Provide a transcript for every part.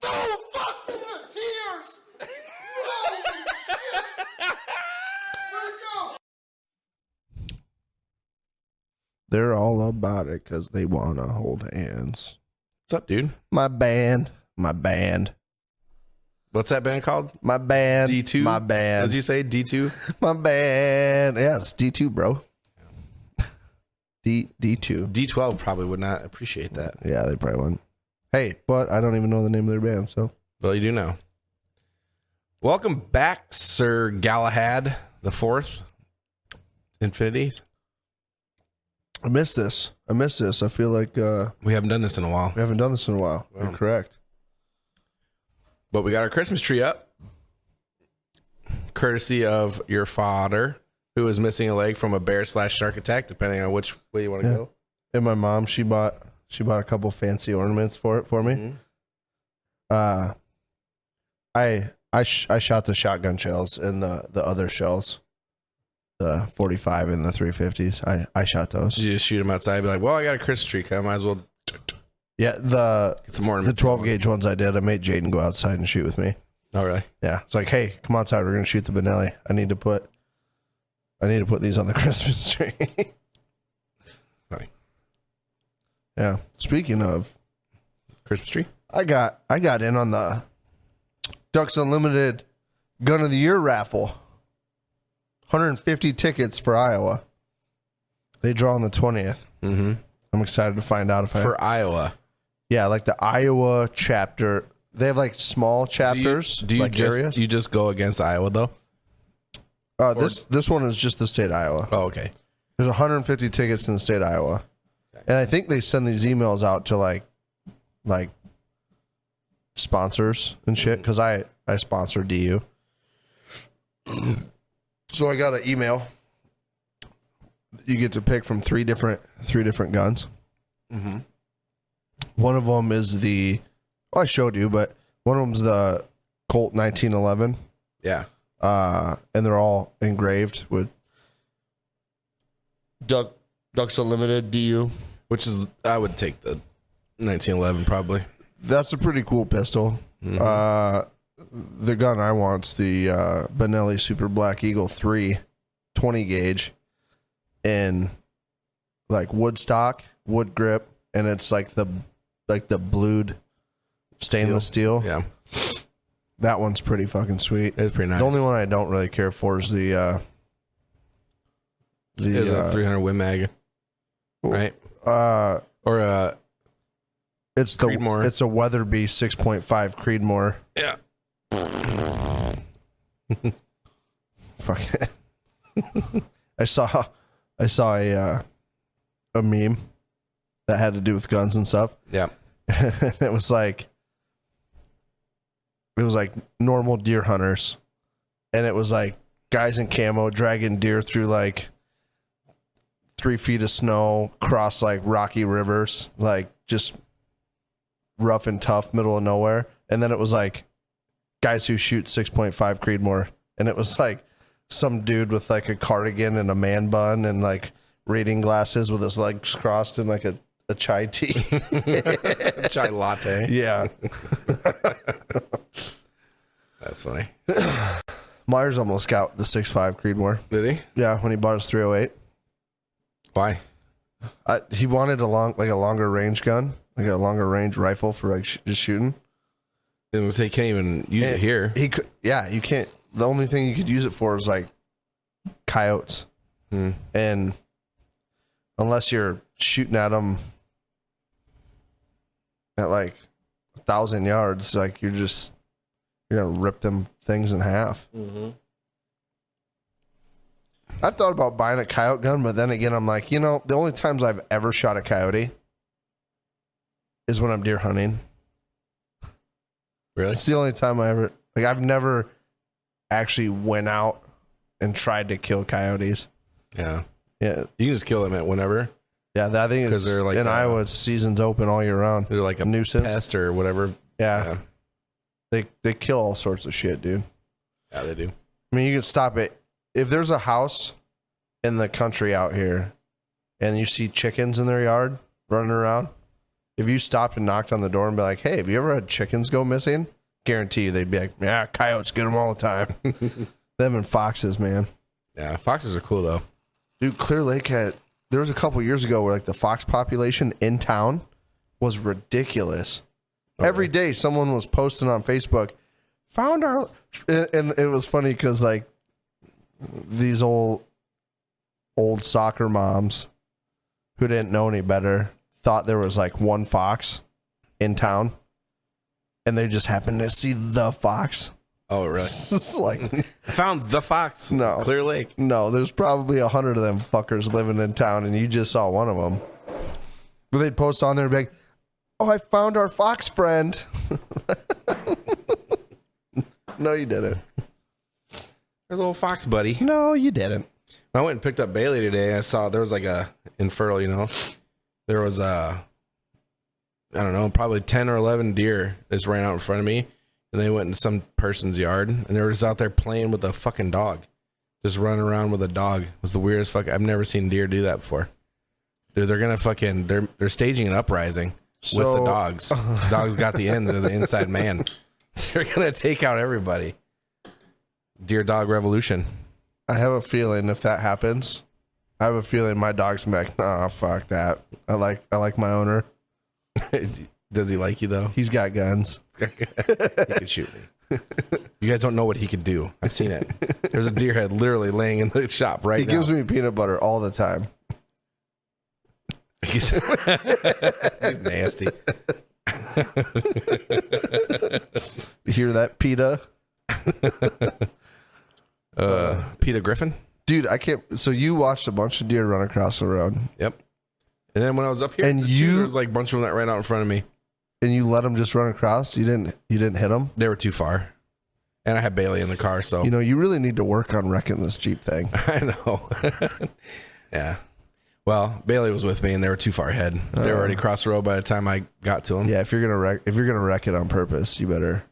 Oh, fuck me, the tears! Holy shit! Where'd it go? They're all about it because they want to hold hands. What's up, dude? My band. What's that band called? My band. D2? My band. What did you say? D2? My band. Yeah, it's D2, bro. D2. D12 probably would not appreciate that. Yeah, they probably wouldn't. Hey, but I don't even know the name of their band, so. Well, you do now. Welcome back, Sir Galahad the Fourth. Infinities. I miss this. I feel like We haven't done this in a while. we haven't done this in a while. Wow. You're correct. But we got our Christmas tree up. Courtesy of your father, who is missing a leg from a bear/shark attack, depending on which way you want to go. And my mom, she bought a couple fancy ornaments for me. Mm-hmm. I shot the shotgun shells and the other shells, the 45 and the 350s. I shot those. You just shoot them outside, be like, well, I got a Christmas tree. I might as well Yeah, get some more. the 12 gauge ones I did. I made Jaden go outside and shoot with me. Oh, really? Yeah, it's like, hey, come outside. We're gonna shoot the Benelli. I need to put these on the Christmas tree. Funny. Yeah. Speaking of Christmas tree? I got in on the Ducks Unlimited Gun of the Year raffle. 150 tickets for Iowa. They draw on the 20th. Mm-hmm. I'm excited to find out if For Iowa. Yeah, like the Iowa chapter. They have like small chapters, Do you like areas. you just go against Iowa, though? This one is just the state of Iowa. Oh, okay. There's 150 tickets in the state of Iowa. Okay. And I think they send these emails out to like sponsors and shit because I sponsor DU. So I got an email. You get to pick from three different guns. Mm-hmm. One of them is I showed you, but one of them's the Colt 1911. Yeah. And they're all engraved with Ducks Unlimited DU. Which is, I would take the 1911 probably. That's a pretty cool pistol. Mm-hmm. The gun I want's the Benelli Super Black Eagle 3 20 gauge in like wood stock, wood grip, and it's like the blued stainless steel. Yeah. That one's pretty fucking sweet. It's pretty nice. The only one I don't really care for is the It's a 300 Win Mag, right? Or it's Creedmoor. it's a Weatherby 6.5 Creedmoor. Yeah. Fuck it. I saw a meme that had to do with guns and stuff. Yeah. It was like normal deer hunters, and it was like guys in camo dragging deer through like 3 feet of snow, cross like rocky rivers, like just rough and tough, middle of nowhere. And then it was like guys who shoot 6.5 Creedmoor, and it was like some dude with like a cardigan and a man bun and like reading glasses with his legs crossed in like a chai tea. Chai latte. Yeah. That's funny. Myers almost got the 6.5 Creedmoor. Did he? Yeah, when he bought his 308. Why? He wanted a longer range gun, like a longer range rifle for like just shooting. Didn't say he can't even use it here. He could, yeah, you can't. The only thing you could use it for is like coyotes, and unless you're shooting at them at like 1,000 yards, like you're gonna rip them things in half. Mm-hmm. I've thought about buying a coyote gun, but then again, I'm like, the only times I've ever shot a coyote is when I'm deer hunting. Really? It's the only time I've never actually went out and tried to kill coyotes. Yeah. Yeah. You can just kill them at whenever. Yeah, I think it's they're like in Iowa, season's open all year round. They're like a nuisance pest or whatever. Yeah. They kill all sorts of shit, dude. Yeah, they do. I mean, you can stop it. If there's a house in the country out here and you see chickens in their yard running around, if you stopped and knocked on the door and be like, hey, have you ever had chickens go missing? Guarantee you they'd be like, yeah, coyotes get them all the time. Them and foxes, man. Yeah, foxes are cool though. Dude, Clear Lake there was a couple years ago where like the fox population in town was ridiculous. Okay. Every day someone was posting on Facebook, found our, and it was funny because like these old soccer moms who didn't know any better thought there was like one fox in town, and they just happened to see the fox. Oh, really? It's like found the fox. No, Clear Lake. No, there's probably 100 of them fuckers living in town, and you just saw one of them. But they'd post on there and be like, "Oh, I found our fox friend." No, you didn't. Our little fox buddy. No, you didn't. I went and picked up Bailey today. I saw there was like a infertile, there was I don't know, probably 10 or 11 deer just ran out in front of me, and they went into some person's yard, and they were just out there playing with a fucking dog, just running around with a dog. It was the weirdest fuck. I've never seen deer do that before. Dude, they're gonna fucking they're staging an uprising with the dogs. The dogs got the end of the inside man. They're gonna take out everybody. Deer dog revolution. I have a feeling if that happens, I have a feeling my dog's gonna be like, "Nah, fuck that. I like my owner." Does he like you though? He's got guns. He can shoot me. You guys don't know what he could do. I've seen it. There's a deer head literally laying in the shop right now. He gives me peanut butter all the time. He's nasty. You hear that, PETA? PETA Griffin? Dude, I can't. So you watched a bunch of deer run across the road. Yep. And then when I was up here, and there was like a bunch of them that ran out in front of me. And you let them just run across? You didn't hit them? They were too far. And I had Bailey in the car, so. You really need to work on wrecking this Jeep thing. I know. Yeah. Well, Bailey was with me, and they were too far ahead. They were already across the road by the time I got to them. Yeah, if you're gonna wreck it on purpose, you better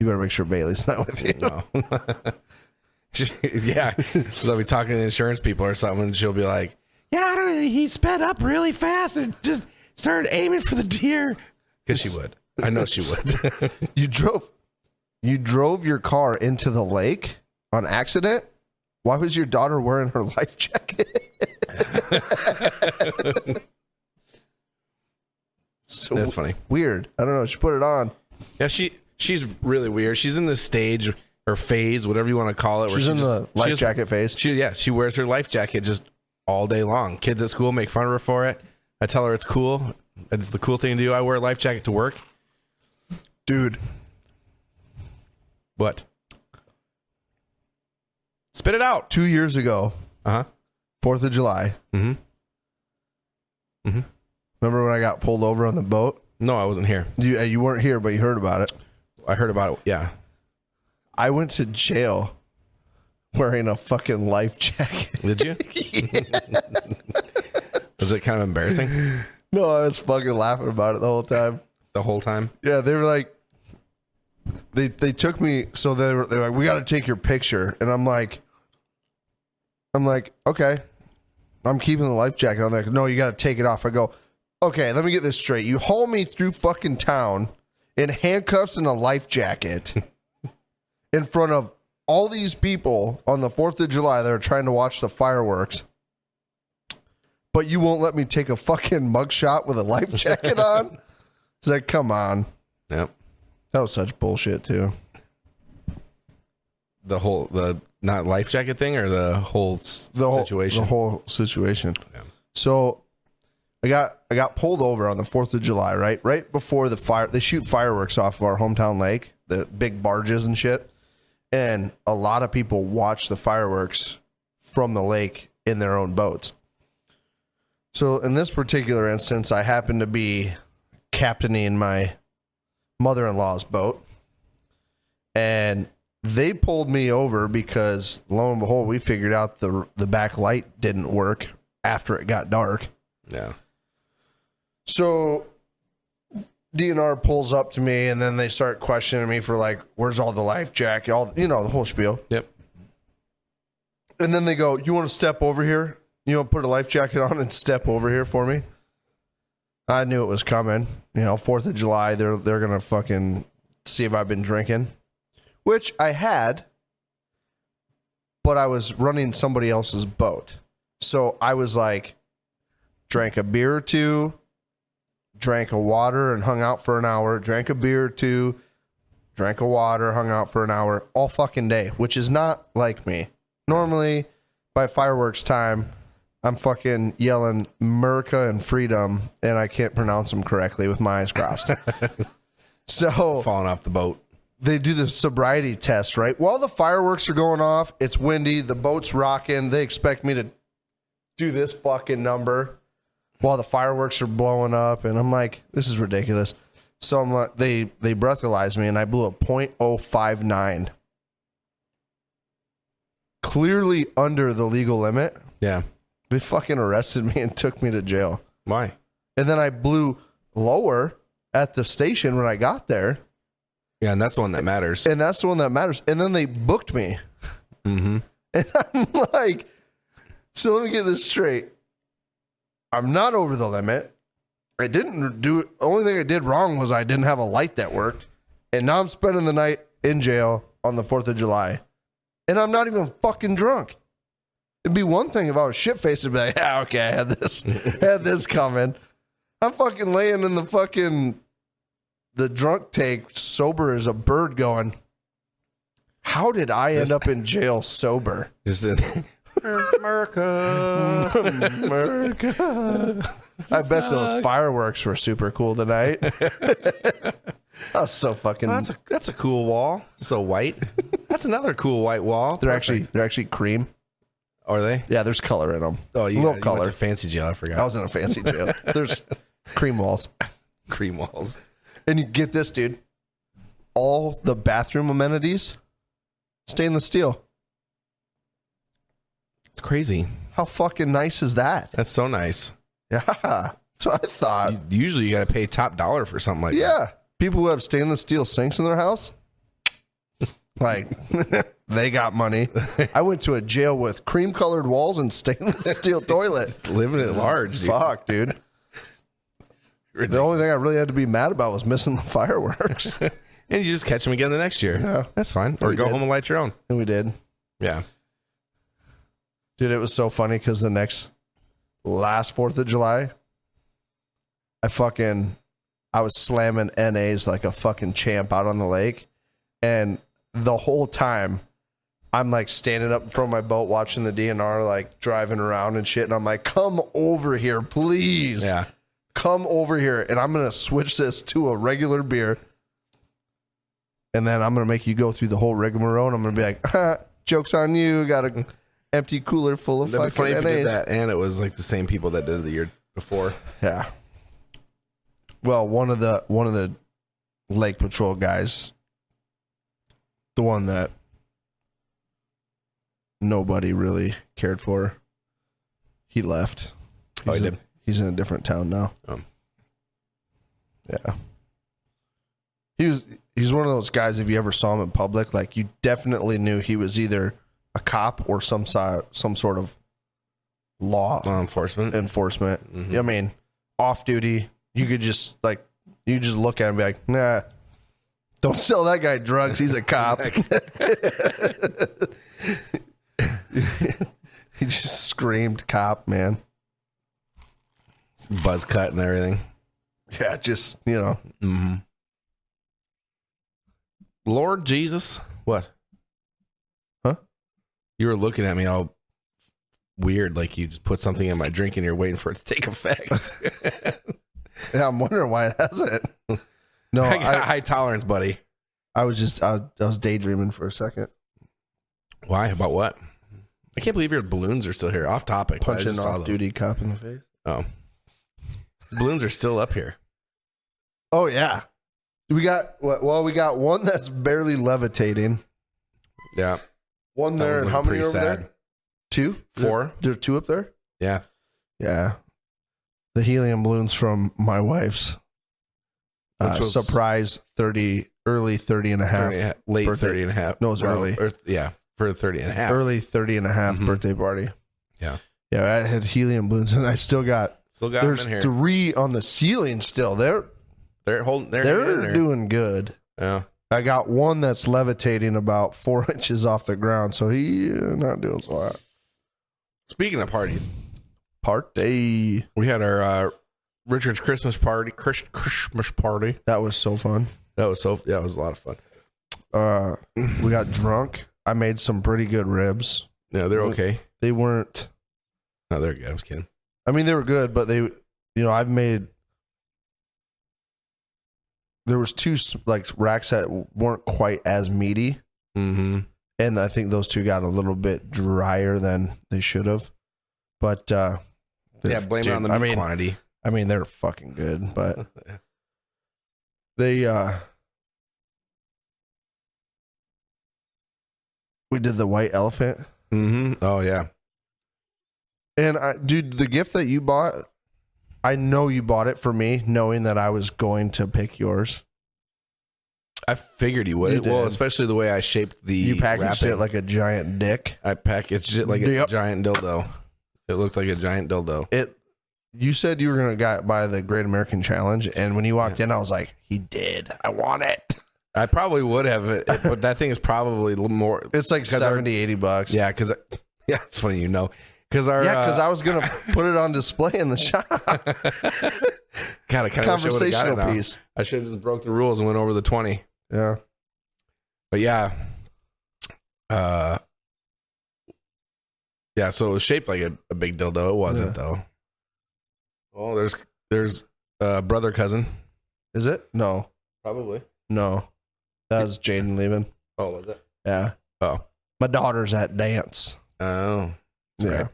make sure Bailey's not with you. No. Yeah, so I'll be talking to the insurance people or something, and she'll be like, "Yeah, he sped up really fast and just started aiming for the deer." Because she would. I know she would. You drove your car into the lake on accident? Why was your daughter wearing her life jacket? So that's funny. Weird. I don't know. She put it on. Yeah, she's really weird. She's in this stage or phase, whatever you want to call it. She's in the life jacket phase. She wears her life jacket just all day long. Kids at school make fun of her for it. I tell her it's cool. It's the cool thing to do. I wear a life jacket to work. Dude. What? Spit it out. 2 years ago. 4th of July. Mm-hmm. Mm-hmm. Remember when I got pulled over on the boat? No, I wasn't here. You weren't here, but you heard about it. I heard about it, yeah. I went to jail wearing a fucking life jacket. Did you? Yeah. Was it kind of embarrassing? No, I was fucking laughing about it the whole time. The whole time? Yeah, they were like, they took me, so they're like, we got to take your picture. And I'm like, okay. I'm keeping the life jacket on there. No, you got to take it off. I go, okay, let me get this straight. You haul me through fucking town in handcuffs and a life jacket in front of all these people on the 4th of July that are trying to watch the fireworks, but you won't let me take a fucking mugshot with a life jacket on? It's like, come on. Yep. That was such bullshit, too. The not life jacket thing, or the whole situation? The whole situation. Yeah. So I got pulled over on the 4th of July, right? Right before the fire. They shoot fireworks off of our hometown lake, the big barges and shit. And a lot of people watch the fireworks from the lake in their own boats. So in this particular instance, I happened to be captaining my mother-in-law's boat, and they pulled me over because, lo and behold, we figured out the back light didn't work after it got dark. Yeah. So DNR pulls up to me, and then they start questioning me for like, where's all the life jacket, the whole spiel. Yep. And then they go, you want to step over here? You want to put a life jacket on and step over here for me? I knew it was coming. 4th of July, they're going to fucking see if I've been drinking, which I had, but I was running somebody else's boat. So I was like, drank a beer or two, drank a water and hung out for an hour, drank a beer or two, drank a water, hung out for an hour all fucking day, which is not like me. Normally, by fireworks time, I'm fucking yelling America and freedom, and I can't pronounce them correctly with my eyes crossed. So Falling off the boat. They do the sobriety test, right? While the fireworks are going off, it's windy, the boat's rocking. They expect me to do this fucking number while the fireworks are blowing up, and I'm like, this is ridiculous. So I'm like, they breathalyzed me, and I blew a .059. Clearly under the legal limit. Yeah. They fucking arrested me and took me to jail. Why? And then I blew lower at the station when I got there. Yeah, and that's the one that matters. And that's the one that matters. And then they booked me. Mm-hmm. And I'm like, so let me get this straight. I'm not over the limit. I didn't do it. The only thing I did wrong was I didn't have a light that worked. And now I'm spending the night in jail on the 4th of July. And I'm not even fucking drunk. It'd be one thing if I was shit-faced and be like, yeah, okay, I had this coming. I'm fucking laying in the drunk tank, sober as a bird, going, how did I end up in jail sober? Just in America. America. I bet those fireworks were super cool tonight. That was so fucking. That's a cool wall. So white. That's another cool white wall. They're actually cream. Are they? Yeah, there's color in them. Oh, a little color. Went to fancy jail. I forgot. I was in a fancy jail. There's cream walls. Cream walls. And you get this, dude. All the bathroom amenities, stainless steel. It's crazy. How fucking nice is that? That's so nice. Yeah, that's what I thought. Usually you got to pay top dollar for something like that. Yeah. People who have stainless steel sinks in their house, like, they got money. I went to a jail with cream-colored walls and stainless steel toilet. Living at large, dude. Fuck, dude. The only thing I really had to be mad about was missing the fireworks. And you just catch them again the next year. Yeah. That's fine. Or go home and light your own. And we did. Yeah. Dude, it was so funny because the last 4th of July, I was slamming NAs like a fucking champ out on the lake. And the whole time, I'm like standing up in front of my boat watching the DNR, like driving around and shit. And I'm like, come over here, please. Yeah. Come over here. And I'm going to switch this to a regular beer. And then I'm going to make you go through the whole rigmarole. And I'm going to be like, joke's on you. Got an empty cooler full of That'd be funny fucking if you did NAs. that, and it was like the same people that did it the year before. Yeah. Well, one of the Lake Patrol guys, the one that nobody really cared for, he left. Oh, he did? He's in a different town now. Oh. Yeah. He's one of those guys, if you ever saw him in public, like you definitely knew he was either a cop or some sort of law enforcement. Mm-hmm. I mean, off duty, you could just look at him and be like, nah, don't sell that guy drugs. He's a cop. He just screamed cop, man. Buzz cut and everything. Yeah, just, Mm-hmm. Lord Jesus. What? Huh? You were looking at me all weird, like you just put something in my drink and you're waiting for it to take effect. Yeah, I'm wondering why it hasn't. No, I got high tolerance, buddy. I was daydreaming for a second. Why? About what? I can't believe your balloons are still here. Off topic. Punching off-duty cop in the face. Oh. Balloons are still up here. Oh, yeah. We got one that's barely levitating. Yeah. One there, and how many over there? 2? 4? There are 2 up there? Yeah. Yeah. The helium balloons from my wife's surprise early 30 and a half. Late birthday. 30 and a half. No, it was early. For 30 and a half. Early 30 and a half birthday party. Yeah. Yeah, I had helium balloons, and I still got Still got There's them in here. 3 on the ceiling still. They're doing good. Yeah. I got one that's levitating about 4 inches off the ground, so he not doing so hot. Speaking of parties, Party. we had our Richard's Christmas party. Christmas party. That was so fun. It was a lot of fun. We got drunk. I made some pretty good ribs. Yeah, they're okay. They weren't. No, they're good. I was kidding. I mean, they were good, but they, I've made. There was 2 like racks that weren't quite as meaty, Mm-hmm. and I think those 2 got a little bit drier than they should have. But Yeah, blame it on the meat quantity. I mean, they're fucking good, but they we did the white elephant. Mm-hmm. Oh yeah. And dude, the gift that you bought, I know you bought it for me, knowing that I was going to pick yours. I figured you would. You did. Well, especially the way I shaped the You packaged wrapping. it like a giant dick. I packaged it like a giant dildo. It looked like a giant dildo. You said you were going to buy the Great American Challenge, and when you walked in, I was like, he did. I want it. I probably would have it, but that thing is probably a little more. It's like $70-$80. Yeah, because it's funny, because I was going to put it on display in the shop. God, I kind of conversational piece. I should have just broke the rules and went over the 20. Yeah. But yeah. Yeah, so it was shaped like a big dildo. It wasn't though. Well, there's brother cousin. Is it? No. Probably. No. That was Jaden leaving. Oh, was it? Yeah. Oh. My daughter's at dance. Oh. Yeah. Right.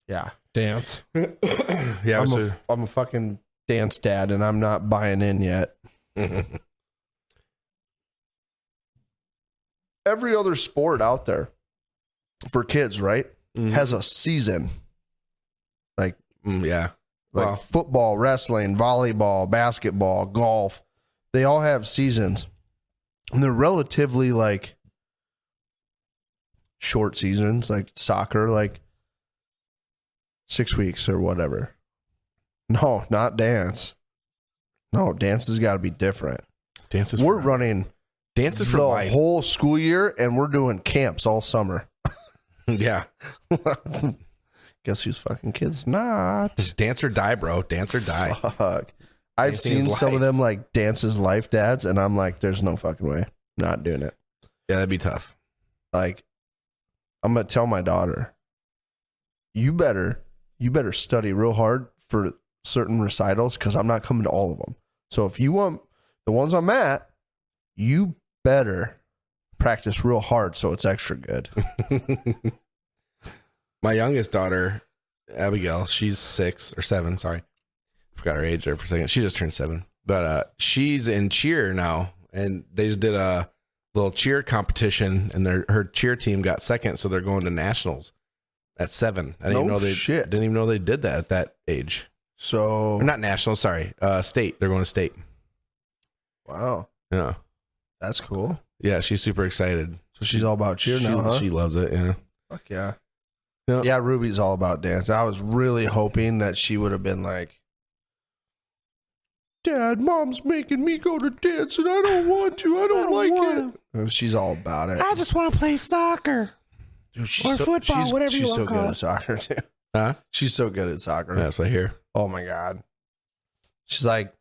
Yeah. Dance. Yeah. I'm a fucking dance dad, and I'm not buying in yet. Every other sport out there for kids, right, has a season. Like, yeah. Like football, wrestling, volleyball, basketball, golf. They all have seasons. And they're relatively like short seasons, like soccer, like 6 weeks or whatever. No, not dance. No, dance has got to be different. We're running dances for the life. whole school year, and we're doing camps all summer. Yeah. Guess whose fucking kid's not? Dance or die, bro. Dance or die. Fuck. I've seen some of them like Dance is Life dads, and I'm like, there's no fucking way. Not doing it. Yeah, that'd be tough. Like, I'm gonna tell my daughter, you better study real hard for certain recitals, because I'm not coming to all of them. So if you want the ones I'm at, you better practice real hard so it's extra good. My youngest daughter, Abigail, she's 6 or 7. Sorry, forgot her age there for a second. She just turned 7, but she's in cheer now, and they just did a little cheer competition, and her cheer team got second, so they're going to nationals at 7. I didn't even know they did that at that age. So or not national, sorry, state. They're going to state. Wow, yeah, that's cool. Yeah, she's super excited. So she's all about cheer now, huh? She loves it. Yeah, fuck yeah. Yep. Yeah, Ruby's all about dance. I was really hoping that she would have been like, Dad, Mom's making me go to dance and I don't want to. I don't like it. And she's all about it. I just want to play soccer. Dude, or football, whatever you she's want so to call good it. at soccer, too. huh? She's so good at soccer. Yeah, so I hear. Oh, my God. She's like,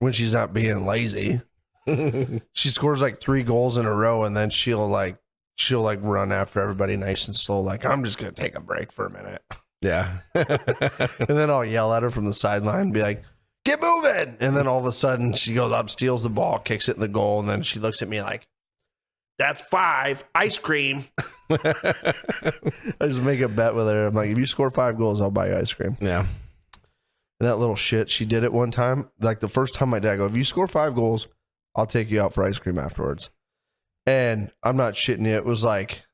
when she's not being lazy, she scores like 3 goals in a row, and then she'll run after everybody nice and slow. Like, I'm just going to take a break for a minute. Yeah. And then I'll yell at her from the sideline and be like, get moving. And then all of a sudden she goes up, steals the ball, kicks it in the goal. And then she looks at me like, that's 5 ice cream. I just make a bet with her. I'm like, if you score 5 goals, I'll buy you ice cream. Yeah. And that little shit, she did it one time. Like the first time my dad go, if you score 5 goals, I'll take you out for ice cream afterwards. And I'm not shitting you. It was like,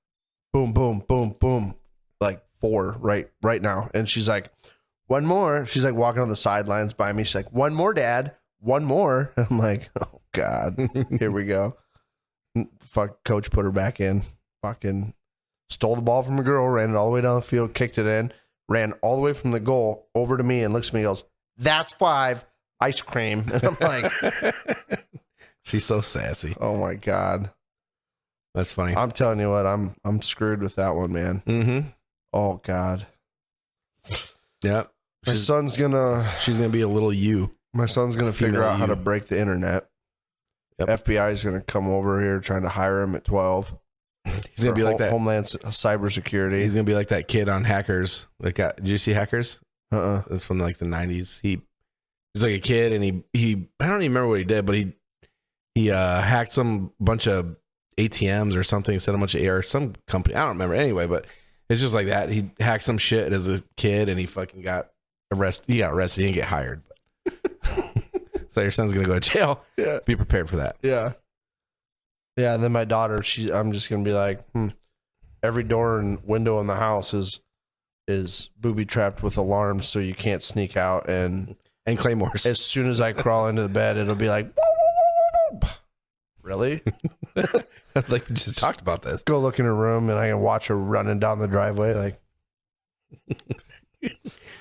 boom, boom, boom, boom. Like 4 right now. And she's like, one more. She's like walking on the sidelines by me. She's like, one more, Dad. One more. And I'm like, oh, God. Here we go. Fuck, coach put her back in. Fucking stole the ball from a girl, ran it all the way down the field, kicked it in, ran all the way from the goal over to me and looks at me and goes, "That's 5 ice cream." And I'm like, she's so sassy. oh my God. That's funny. I'm telling you what, I'm screwed with that one, man. Mm-hmm. Oh God. Yeah. She's gonna be a little you. My son's gonna figure out how to break the internet. Yep. FBI is gonna come over here trying to hire him at 12. He's gonna be like that Homeland Cybersecurity. He's gonna be like that kid on Hackers. Did you see Hackers? It's from like the 90s. He's like a kid, and he I don't even remember what he did, but he hacked some bunch of ATMs or something, sent a bunch of or some company. I don't remember anyway, but it's just like that. He hacked some shit as a kid, and he fucking got arrested. He got arrested. He didn't get hired. So your son's gonna go to jail. Yeah. Be prepared for that. Yeah. Yeah. And then my daughter, I'm just gonna be like, every door and window in the house is booby trapped with alarms, so you can't sneak out. And claymores. As soon as I crawl into the bed, it'll be like, whoa, whoa, whoa, whoa. Really? Like we just talked about this. Go look in her room, and I can watch her running down the driveway, like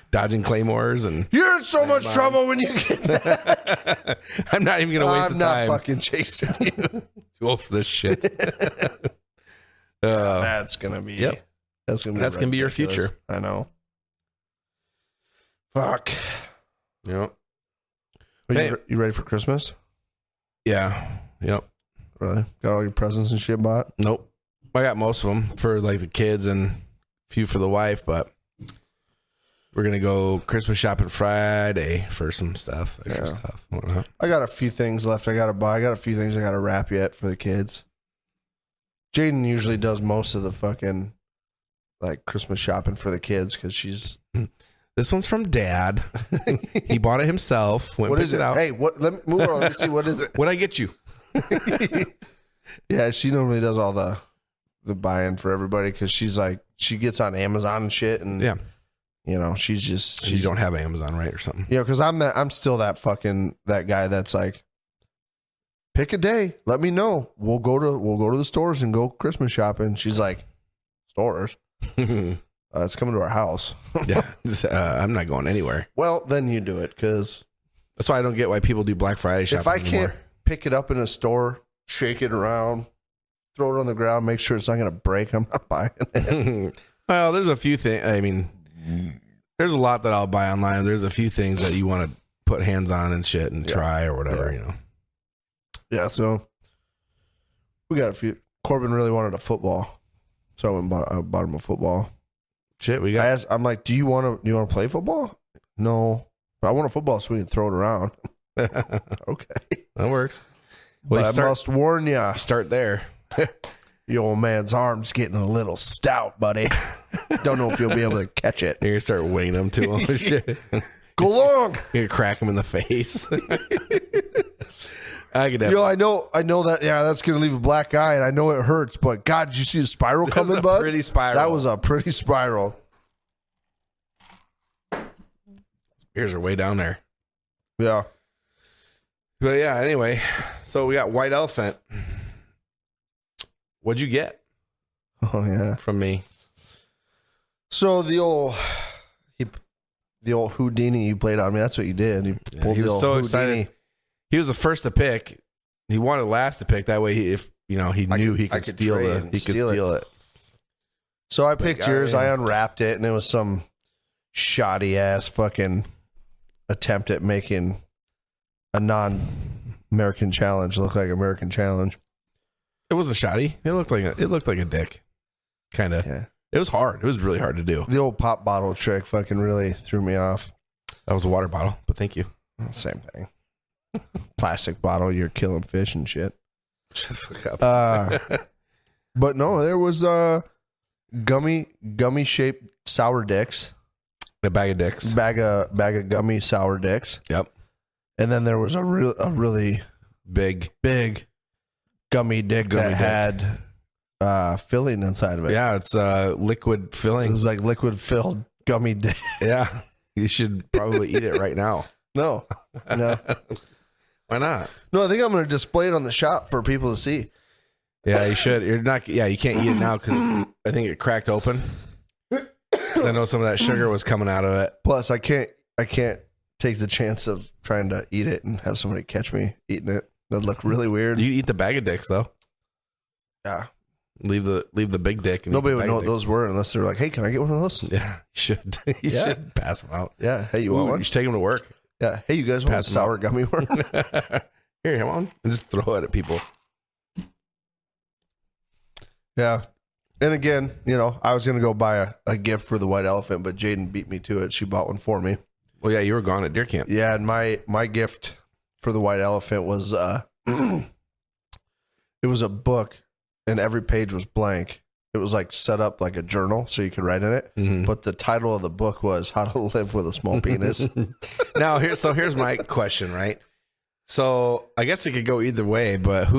dodging claymores, and you're in so much trouble when you get back. I'm not even gonna waste the time. I'm not fucking chasing you. Too old for this shit. That's gonna be. Yep. That's gonna be your future. I know. Fuck. Yep. You ready for Christmas? Yeah. Yep. Really? Got all your presents and shit bought? Nope. I got most of them for like the kids and a few for the wife, but we're gonna go Christmas shopping Friday for some stuff, extra stuff. Whatnot. I got a few things left I gotta buy. I got a few things I gotta wrap yet for the kids. Jaden usually does most of the fucking like Christmas shopping for the kids because she's. This one's from Dad. He bought it himself. What is it? Out. Hey, what? Let me move on. Let me see. What is it? What'd I get you? Yeah, she normally does all the buy-in for everybody because she's like she gets on Amazon and shit, and yeah, you know she's you don't have Amazon, right, or something? You know, because I'm still that guy that's like, pick a day, let me know, we'll go to the stores and go Christmas shopping. She's like, stores. It's coming to our house. Yeah, I'm not going anywhere. Well, then you do it because that's why I don't get why people do Black Friday shopping. If I can't pick it up in a store, shake it around, throw it on the ground, make sure it's not going to break, I'm not buying it. Well, there's a few things. I mean, there's a lot that I'll buy online. There's a few things that you want to put hands on and shit and try or whatever, you know. Yeah, so we got a few. Corbin really wanted a football, so I went and bought him a football. Shit, I'm like, do you want to play football? No, but I want a football so we can throw it around. Okay, that works. Well, I must warn you. Start there. Your old man's arm's getting a little stout, buddy. Don't know if you'll be able to catch it. You're gonna start weighing him to him. Shit. Go long. You're gonna crack him in the face. I could have. I know that. Yeah, that's gonna leave a black eye, and I know it hurts. But God, did you see the spiral coming, bud? Pretty spiral. That was a pretty spiral. Ears are way down there. Yeah. But yeah. Anyway, so we got White Elephant. What'd you get? Oh yeah, from me. So the old Houdini you played on me. That's what you did. You pulled he was so Houdini. excited. He was the first to pick. He wanted last to pick. That way, he knew he could steal it. So I picked yours. I unwrapped it, and it was some shoddy ass fucking attempt at making a non-American challenge look like American challenge. It wasn't shoddy. It looked like a dick. Kind of. Yeah. It was hard. It was really hard to do. The old pop bottle trick fucking really threw me off. That was a water bottle, but thank you. Same thing. Plastic bottle, you're killing fish and shit. Shut the fuck up. But no, there was gummy shaped sour dicks. A bag of dicks. Bag of gummy sour dicks. Yep. And then there was a really big gummy dick that had filling inside of it. Yeah, it's liquid filling. It was like liquid filled gummy dick. Yeah. You should probably eat it right now. No. Why not? No, I think I'm going to display it on the shop for people to see. Yeah, you should. You're not. Yeah, you can't eat it now because I think it cracked open. because I know some of that sugar was coming out of it. Plus, I can't take the chance of trying to eat it and have somebody catch me eating it. That'd look really weird. You eat the bag of dicks though. Yeah. Leave the big dick. And Nobody would know what those were unless they're like, "Hey, can I get one of those?" Yeah, you should. You should pass them out. Yeah. Hey, you want one? You should take them to work. Yeah. Hey, you guys want a Pass 'em sour gummy worm? Here, come on, and just throw it at people. Yeah. And again, I was going to go buy a gift for the white elephant, but Jaden beat me to it. She bought one for me. Well, yeah, you were gone at deer camp. Yeah. And my gift for the white elephant was, it was a book and every page was blank. It was like set up like a journal so you could write in it. Mm-hmm. But the title of the book was How to Live with a Small Penis. Now, here's my question, right? So I guess it could go either way, but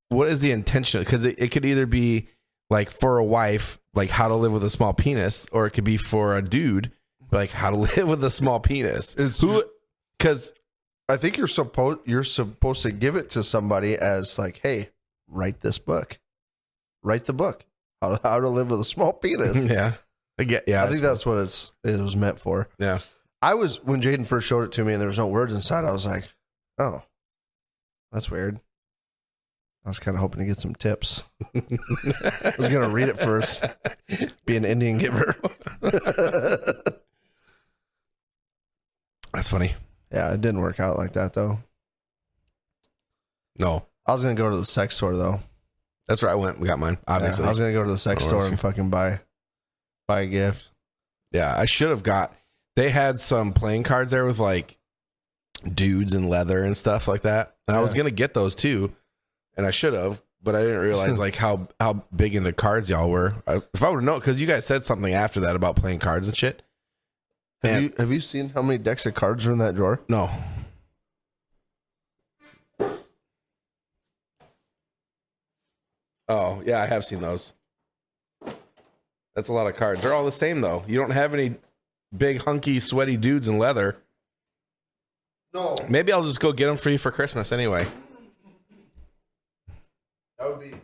what is the intention? Because it could either be like for a wife, like how to live with a small penis, or it could be for a dude, like how to live with a small penis. Because I think you're supposed to give it to somebody as like, hey, write this book, write the book, how to live with a small penis. Yeah, I think that's what it was meant for. Yeah, when Jaden first showed it to me and there was no words inside, I was like, oh, that's weird. I was kind of hoping to get some tips. I was going to read it first, be an Indian giver. That's funny. Yeah, it didn't work out like that, though. No. I was going to go to the sex store, though. That's where I went. We got mine, obviously. Yeah, I was going to go to the sex store and fucking buy a gift. Yeah, I should have they had some playing cards there with like dudes in leather and stuff like that. And I was going to get those too. And I should have, but I didn't realize like how big into cards y'all were. If I would have known, because you guys said something after that about playing cards and shit. Have you seen how many decks of cards are in that drawer? No. Oh, yeah, I have seen those. That's a lot of cards. They're all the same, though. You don't have any big, hunky, sweaty dudes in leather. No. Maybe I'll just go get them for you for Christmas anyway.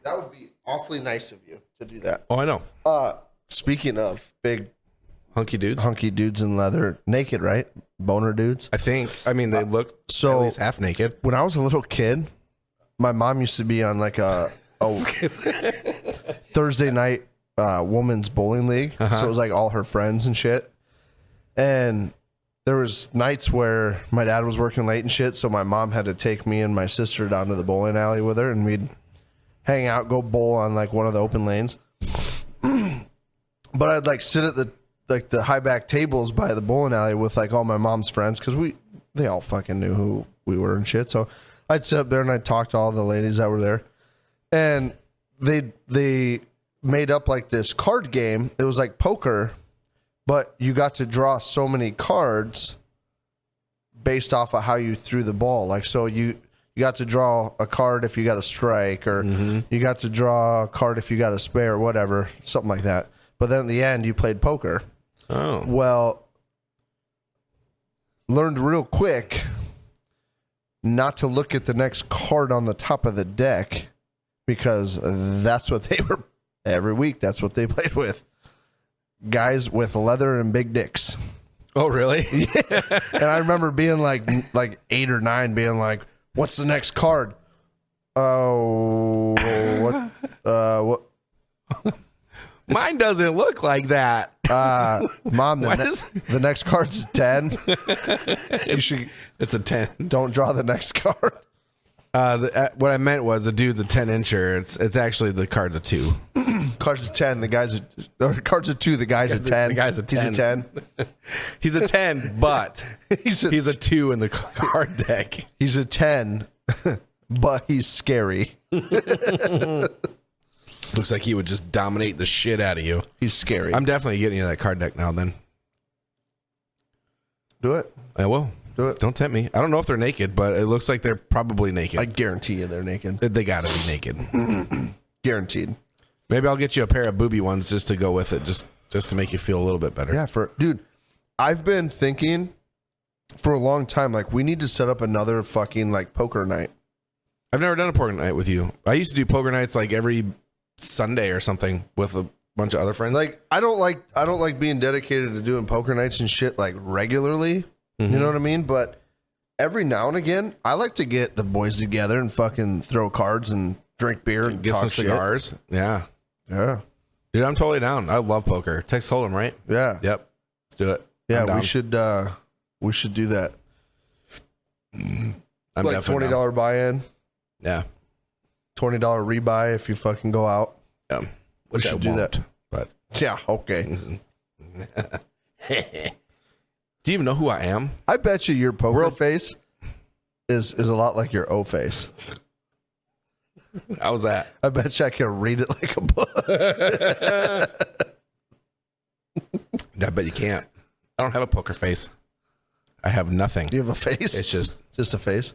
That would be awfully nice of you to do that. Oh, I know. Speaking of big hunky dudes in leather, naked, right? Boner dudes. I think. I mean, they look at least half naked. When I was a little kid, my mom used to be on like a Thursday night women's bowling league. Uh-huh. So it was like all her friends and shit. And there was nights where my dad was working late and shit, so my mom had to take me and my sister down to the bowling alley with her, and we'd hang out, go bowl on like one of the open lanes. But I'd like sit at the high back tables by the bowling alley with like all my mom's friends, because they all fucking knew who we were and shit. So I'd sit up there and I'd talk to all the ladies that were there, and they made up like this card game. It was like poker, but you got to draw so many cards based off of how you threw the ball. Like, so you got to draw a card if you got a strike, or you got to draw a card if you got a spare, or whatever, something like that. But then at the end, you played poker. Oh. Well, learned real quick not to look at the next card on the top of the deck, because that's what they were, every week, that's what they played with. Guys with leather and big dicks. Oh, really? Yeah. And I remember being like 8 or 9, being like, what's the next card? Oh, what? Mine doesn't look like that. Mom, the next card's a 10. It's a 10. Don't draw the next card. What I meant was the dude's a 10-incher. It's actually the card's a 2. Card's a 10. Card's a 2. The guy's a 10. The guy's a 10. He's a 10. He's a 10, but he's a 2 in the card deck. He's a 10, but he's scary. Looks like he would just dominate the shit out of you. He's scary. I'm definitely getting you that card deck now. Then do it. I will. Do it. Don't tempt me. I don't know if they're naked, but it looks like they're probably naked. I guarantee you they're naked. They gotta be naked. Guaranteed. Maybe I'll get you a pair of booby ones just to go with it, just to make you feel a little bit better. Yeah, dude, I've been thinking for a long time, like, we need to set up another fucking like poker night. I've never done a poker night with you. I used to do poker nights like every Sunday or something with bunch of other friends. Like I don't like being dedicated to doing poker nights and shit like regularly. Mm-hmm. You know what I mean? But every now and again, I like to get the boys together and fucking throw cards and drink beer and get talk some shit. cigars. Yeah. Yeah. Dude, I'm totally down. I love poker. Text Hold'em, right? Yeah. Yep. Let's do it. Yeah, I'm down. we should do that. I'm like definitely $20 buy-in, down. $20 rebuy if you fucking go out. Yeah. We Which should I do won't, that. But Yeah, okay. do you even know who I am? I bet you your poker face is a lot like your O face. How's that? I bet you I can read it like a book. I bet you can't. I don't have a poker face. I have nothing. Do you have a face? It's just a face.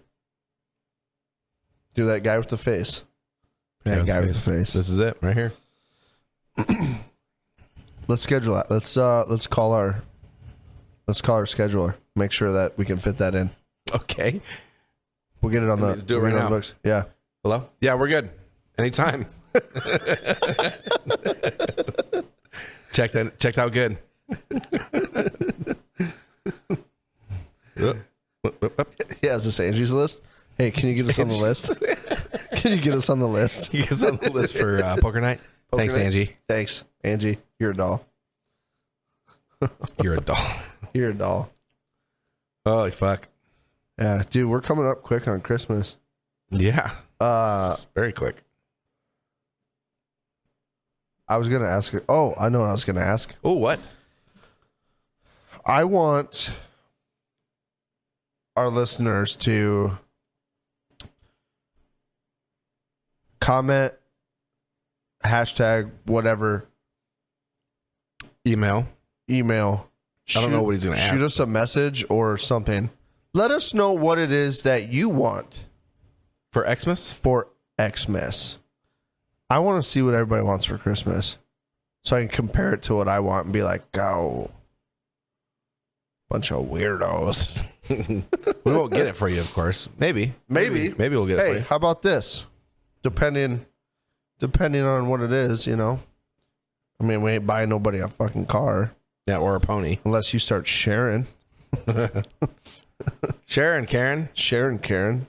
Do that guy with the face. That guy with the face. This is it right here. Let's schedule that. Let's call our scheduler. Make sure that we can fit that in. Okay. We'll get it on the. Let's do it we'll right get on now. the books. Yeah. Hello? Yeah, we're good. Anytime. Checked out good. Yeah, is this Angie's list? Hey, can you get us on the list? Can you get us on the list? You guys on the list for poker night? Thanks, night. Angie. Thanks, Angie. You're a doll. You're a doll. You're a doll. Holy fuck. Yeah, dude, we're coming up quick on Christmas. Yeah. It's very quick. I was gonna ask. Oh, I know what I was gonna ask. Oh, what? I want our listeners to comment, hashtag whatever, Email. I don't know what he's gonna shoot ask. us a message or something. Let us know what it is that you want For Xmas? for Xmas. I want to see what everybody wants for Christmas, so I can compare it to what I want and be like, "Go, bunch of weirdos." We won't get it for you, of course. Maybe we'll get it for Hey, you. how about this? Depending on what it is, you know. I mean, we ain't buying nobody a fucking car Yeah, or a pony. unless you start sharing. Sharon, Karen. Karen.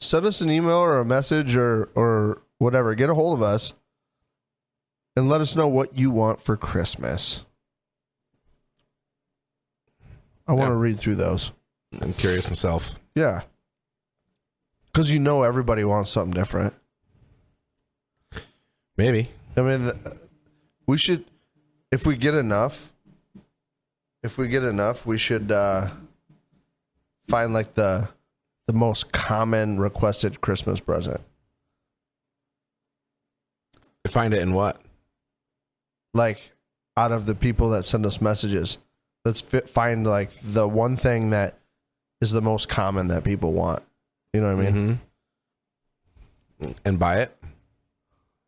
Send us an email or a message or whatever. Get a hold of us and let us know what you want for Christmas. I want to read through those. I'm curious myself. Yeah. Because you know everybody wants something different. Maybe. I mean, we should, if we get enough, we should find like the most common requested Christmas present. Find it in what? Like out of the people that send us messages, let's find like the one thing that is the most common that people want. You know what I mean? Mm-hmm. And buy it?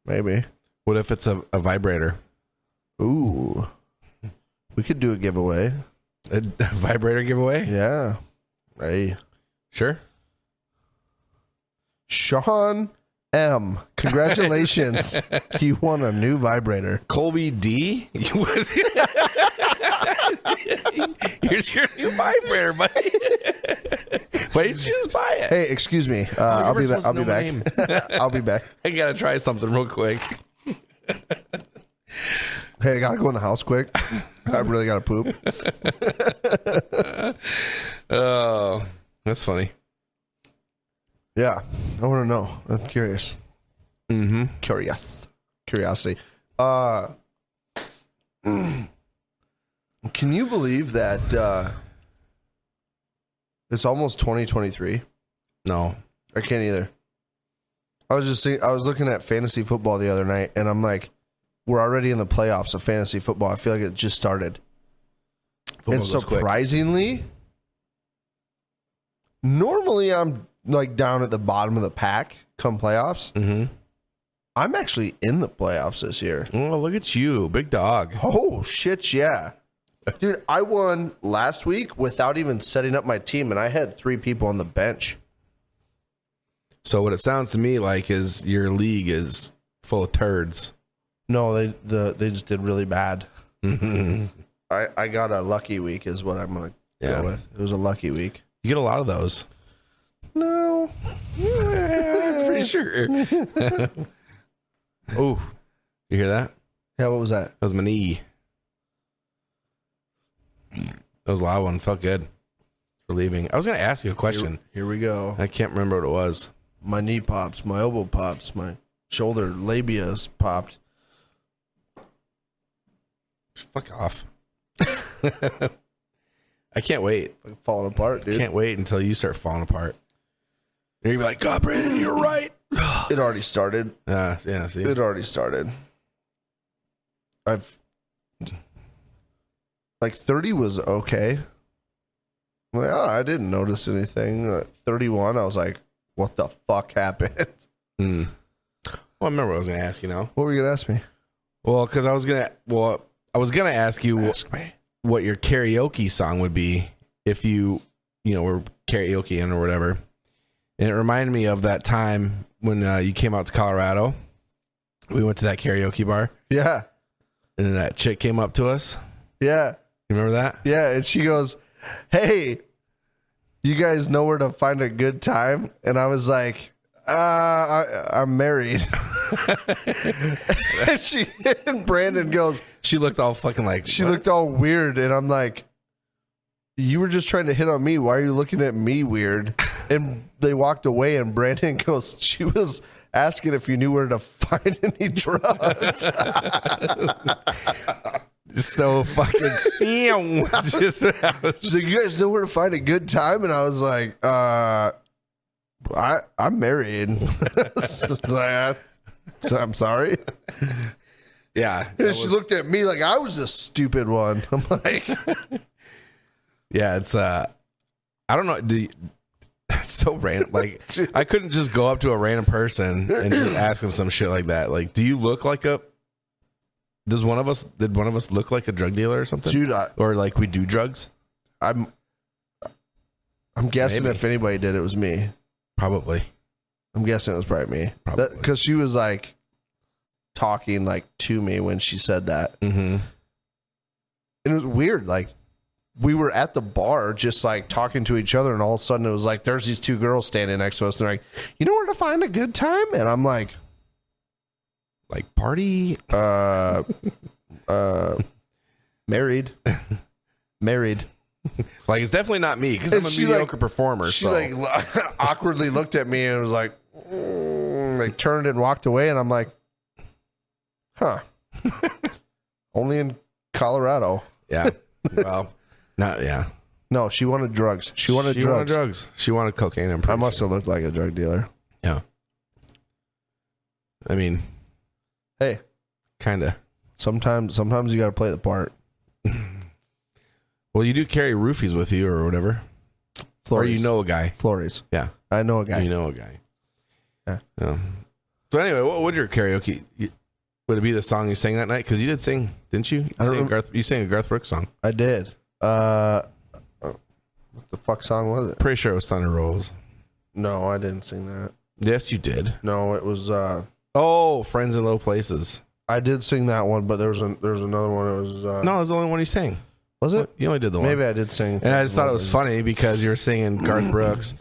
Maybe. What if it's a vibrator? Ooh. We could do a giveaway. A vibrator giveaway? Yeah. Hey. Sure. Sean M. Congratulations. You won a new vibrator. Colby D? Here's your new vibrator, buddy. Why didn't you just buy it? Hey, excuse me. I'll be back. I'll be back. I gotta try something real quick. Hey, I gotta go in the house quick. I really gotta poop. Oh, that's funny. Yeah, I want to know. I'm curious. Mm-hmm. Curiosity. Can you believe that it's almost 2023? No. I can't either. I was looking at fantasy football the other night, and I'm like, we're already in the playoffs of fantasy football. I feel like it just started. Football And goes quick. surprisingly, normally I'm like down at the bottom of the pack come playoffs. Mm-hmm. I'm actually in the playoffs this year. Oh, look at you, big dog. Oh, shit, yeah. Dude, I won last week without even setting up my team, and I had 3 people on the bench. So what it sounds to me like is your league is full of turds? No, they just did really bad. You I got a lucky week is what I'm gonna go with. It was a lucky week. get a lot of those. No. Pretty sure. Oh, you hear that? Yeah, what was that? That was my knee. That was a loud one. Felt good for leaving. I was going to ask you a question. Here we go. I can't remember what it was. My knee pops, my elbow pops, my shoulder labia's popped. Fuck off. I can't wait. Like falling apart, dude. Can't wait until you start falling apart. You're going to be like, God, Brandon, you're right. It already started. Yeah, see? It already started. Like 30 was okay. I'm like, I didn't notice anything. 31, I was like, what the fuck happened? Well, I remember what I was going to ask you now. What were you gonna ask me? Well, because I was gonna ask you what your karaoke song would be if you were karaokeing or whatever. And it reminded me of that time when you came out to Colorado. We went to that karaoke bar. Yeah. And then that chick came up to us. Yeah. You remember that? Yeah. And she goes, hey, you guys know where to find a good time? And I was like, I'm married. and Brandon goes, She looked all fucking like... She what? looked all weird. And I'm like, you were just trying to hit on me. Why are you looking at me weird? And they walked away and Brandon goes, she was asking if you knew where to find any drugs. So fucking... She's like, you guys know where to find a good time? And I was like, I'm married. So I'm sorry. Yeah. And she looked at me like I was the stupid one. I'm like... Yeah, it's I don't know. It's so random. Like I couldn't just go up to a random person and just ask them some shit like that. Like, do you look like a? Did one of us look like a drug dealer or something? Dude, or like we do drugs? I'm guessing Maybe. if anybody did, it was me. Probably. I'm guessing it was probably me. Probably. Because she was like talking like to me when she said that. Mm-hmm. And it was weird. Like we were at the bar just like talking to each other and all of a sudden it was like there's these two girls standing next to us and they're like, you know where to find a good time? And I'm like party? Married. Like it's definitely not me because I'm a mediocre performer. She so. like awkwardly looked at me and was like turned and walked away and I'm like, huh. Only in Colorado. Yeah. Well, not yeah. No, she wanted drugs. She wanted drugs. She wanted cocaine. I must have looked like a drug dealer. Yeah. I mean, hey, kind of. Sometimes you got to play the part. Well, you do carry roofies with you or whatever. Or you know a guy. Flores. Yeah. I know a guy. You know a guy. Yeah. So anyway, what would your karaoke... Would it be the song you sang that night? Because you did sing, didn't you? You sang a Garth Brooks song. I did. What the fuck song was it? Pretty sure it was Thunder Rolls. No, I didn't sing that. Yes, you did. No, it was... Oh, Friends in Low Places. I did sing that one, but there was another one. It was... No, it was the only one you sang. Was it? You only did the one. Maybe I did sing. And I just thought it was funny because you were singing Garth Brooks,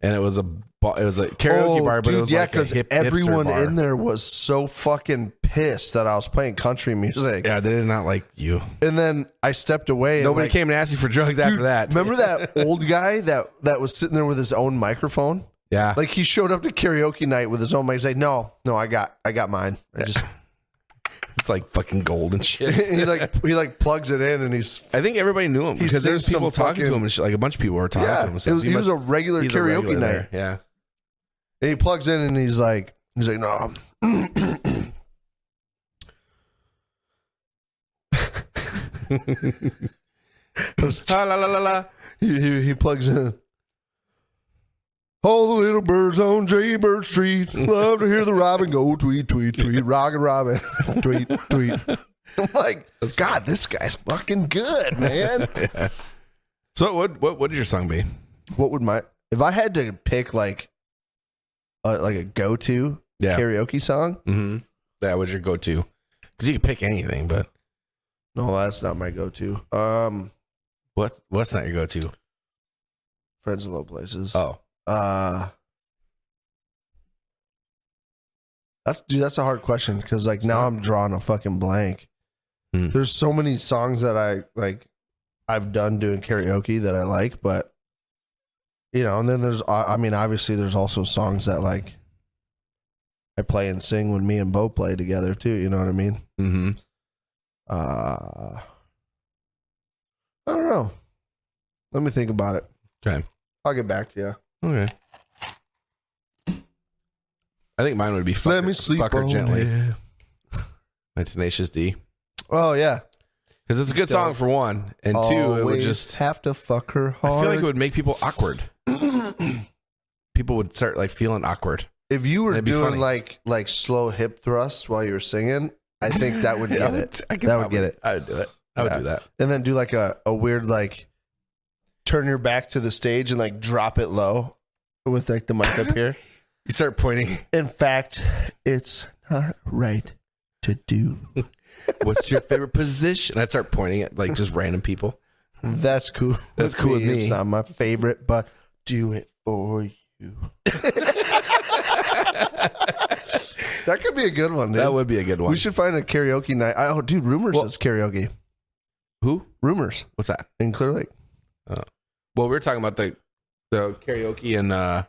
and it was a karaoke bar, but dude, it was like a hip everyone hipster bar. in there was so fucking pissed that I was playing country music. Yeah, they did not like you. And then I stepped away. Nobody came and asked you for drugs after that. Remember that old guy that was sitting there with his own microphone? Yeah. Like he showed up to karaoke night with his own mic. He's like, no, I got mine. It's like fucking gold and shit. he plugs it in and I think everybody knew him because there's people talking to him and shit. Like a bunch of people were talking to him. So he was a regular karaoke night. There. Yeah. And he plugs in and he's like, no. La la la la. He plugs in. All the little birds on Jaybird Street love to hear the robin go tweet, tweet, tweet, rockin' robin, tweet, tweet. I'm like, God, this guy's fucking good, man. Yeah. So what would your song be? What would if I had to pick like a go-to karaoke song? Mm-hmm. that was your go-to? Because you could pick anything, but No, that's not my go-to. what's not your go-to? Friends in Low Places. Oh, That's a hard question because like now I'm drawing a fucking blank. There's so many songs that I've done doing karaoke that I like, but and then there's obviously there's also songs that like I play and sing when me and Bo play together too. You know what I mean? mm-hmm. I don't know. Let me think about it. Okay. I'll get back to you. Okay. I think mine would be Let me sleep Fuck Her on Gently it. by Tenacious D. Oh yeah, Because it's a good song for one, and two, it would Always just. have to fuck her hard. I feel like it would make people awkward. People would start like feeling awkward. If you were It'd be doing funny. like slow hip thrusts while you were singing, I think that would get it. I could That would probably- get it. I would do it. I would Yeah. do that. And then do like a weird like turn your back to the stage and like drop it low with like the mic up here. You start pointing. In fact, it's not right to do. What's your favorite position? I'd start pointing at like just random people. That's cool. That's cool with me. It's not my favorite, but do it for you. That could be a good one, dude. That would be a good one. We should find a karaoke night. Oh, dude, Rumors does karaoke. Who? Rumors What's that? in Clear Lake. Well, we were talking about the karaoke in the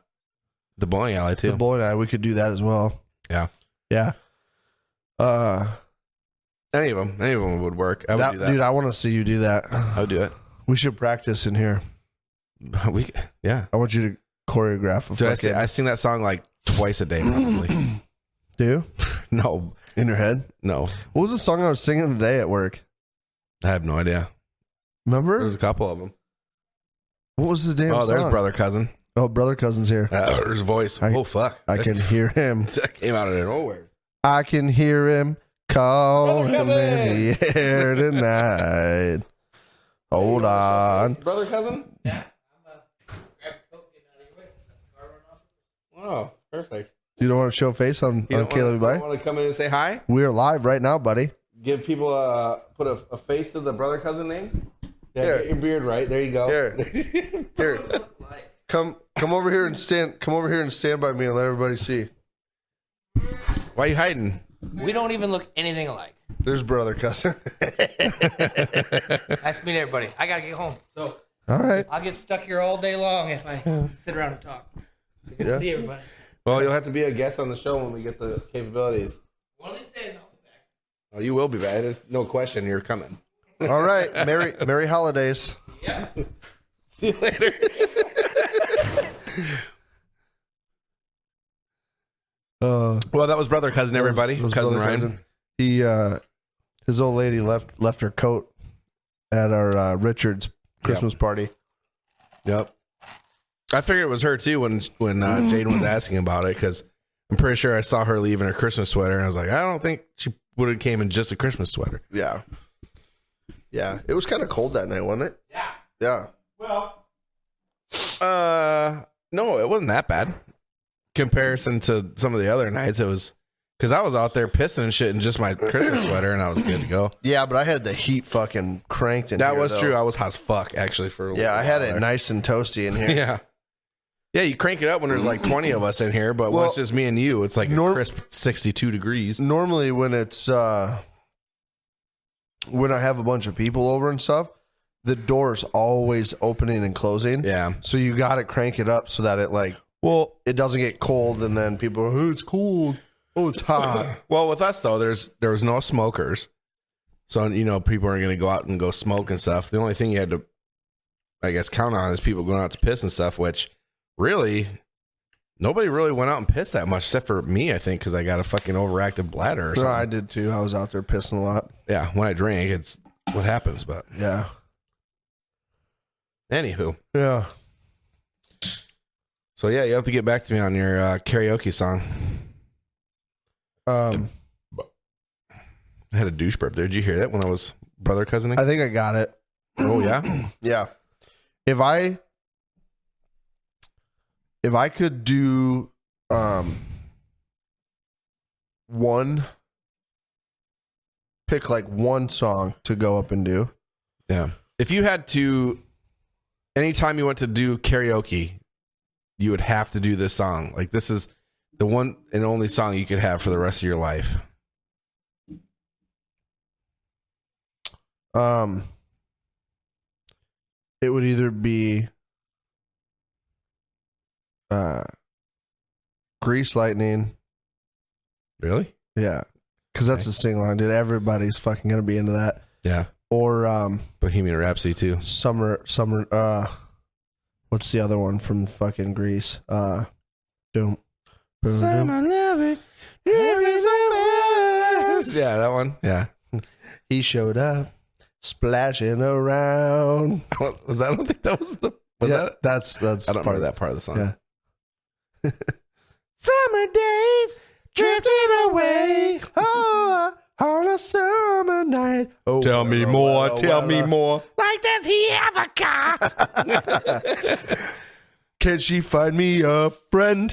bowling alley too. The boy and I, we could do that as well. Yeah. Yeah. Any of them would work. I would do that. Dude, I want to see you do that. I would do it. We should practice in here. Yeah. I want you to choreograph a Dude, fucking... I sing that song like twice a day, probably. Do you? No, In your head? no, What was the song I was singing today at work? I have no idea. Remember? There's a couple of them. What was the damn song? Oh, there's brother cousin. Oh, brother cousin's here. There's voice. Oh fuck! I can hear him. That came out of nowhere. I can hear him calling in the air tonight. Hold on. Brother cousin. Yeah, grab a coke, get out of your way. Car run off. Oh, perfect. You don't want to show face on Caleb Bye? Want to come in and say hi? We're live right now, buddy. Give people put a face to the brother cousin name. Yeah, Here. get your beard right. There you go. Here. Come over here and stand. Come over here and stand by me and let everybody see. Why are you hiding? We don't even look anything alike. There's brother cousin. Nice to meet everybody. I gotta get home, so All right. I'll get stuck here all day long if I sit around and talk. So good Yeah. to see everybody. Well, you'll have to be a guest on the show when we get the capabilities. One of these days I'll be back. Oh, you will be back. There's no question you're coming. All right. Merry holidays. Yeah. See you later. Well, that was brother cousin, everybody. That was cousin brother Ryan. He his old lady left her coat at our Richard's Christmas party. Yep. I figured it was her too when Jaden was asking about it because I'm pretty sure I saw her leaving her Christmas sweater and I was like, I don't think she would have came in just a Christmas sweater. Yeah. Yeah. It was kind of cold that night, wasn't it? Yeah. Yeah. Well, No, it wasn't that bad. Comparison to some of the other nights, it was because I was out there pissing and shit in just my Christmas sweater and I was good to go. Yeah, but I had the heat fucking cranked in That here, was though. true. I was hot as fuck actually for a Yeah, I had while it there. nice and toasty in here. Yeah. Yeah, you crank it up when there's like 20 of us in here, but when Well, it's just me and you, it's like a crisp 62 degrees. Normally when it's when I have a bunch of people over and stuff, the door's always opening and closing. Yeah. So you got to crank it up so that it it doesn't get cold and then people are, oh, it's cold. Oh, it's hot. Well, with us though, there was no smokers. So, people aren't going to go out and go smoke and stuff. The only thing you had to, I guess, count on is people going out to piss and stuff, which really, nobody really went out and pissed that much except for me, I think, because I got a fucking overactive bladder or No, something. I did too. I was out there pissing a lot. Yeah, when I drink, it's what happens. But Yeah. anywho. Yeah. So, yeah, you have to get back to me on your karaoke song. I I had a douche burp there. Did you hear that when I was brother cousining? think I got it. Oh, yeah? Yeah. If I could do one pick like one song to go up and do. Yeah. If you had to, anytime you went to do karaoke, you would have to do this song. Like, this is the one and only song you could have for the rest of your life. It would either be Grease Lightning. Really? Yeah. Because that's a sing along, dude. Everybody's fucking gonna be into that. Yeah. Or Bohemian Rhapsody too. Summer what's the other one from fucking Grease? Doom. Summer loving. Yeah, that one. Yeah. He showed up splashing around. Was that? I don't think that was the. Was that? That's I don't remember that part of the song. Yeah. Summer days drifting away. Oh, on a summer night. Oh, Tell me more. Tell me more. Like, does he have a car? Can she find me a friend?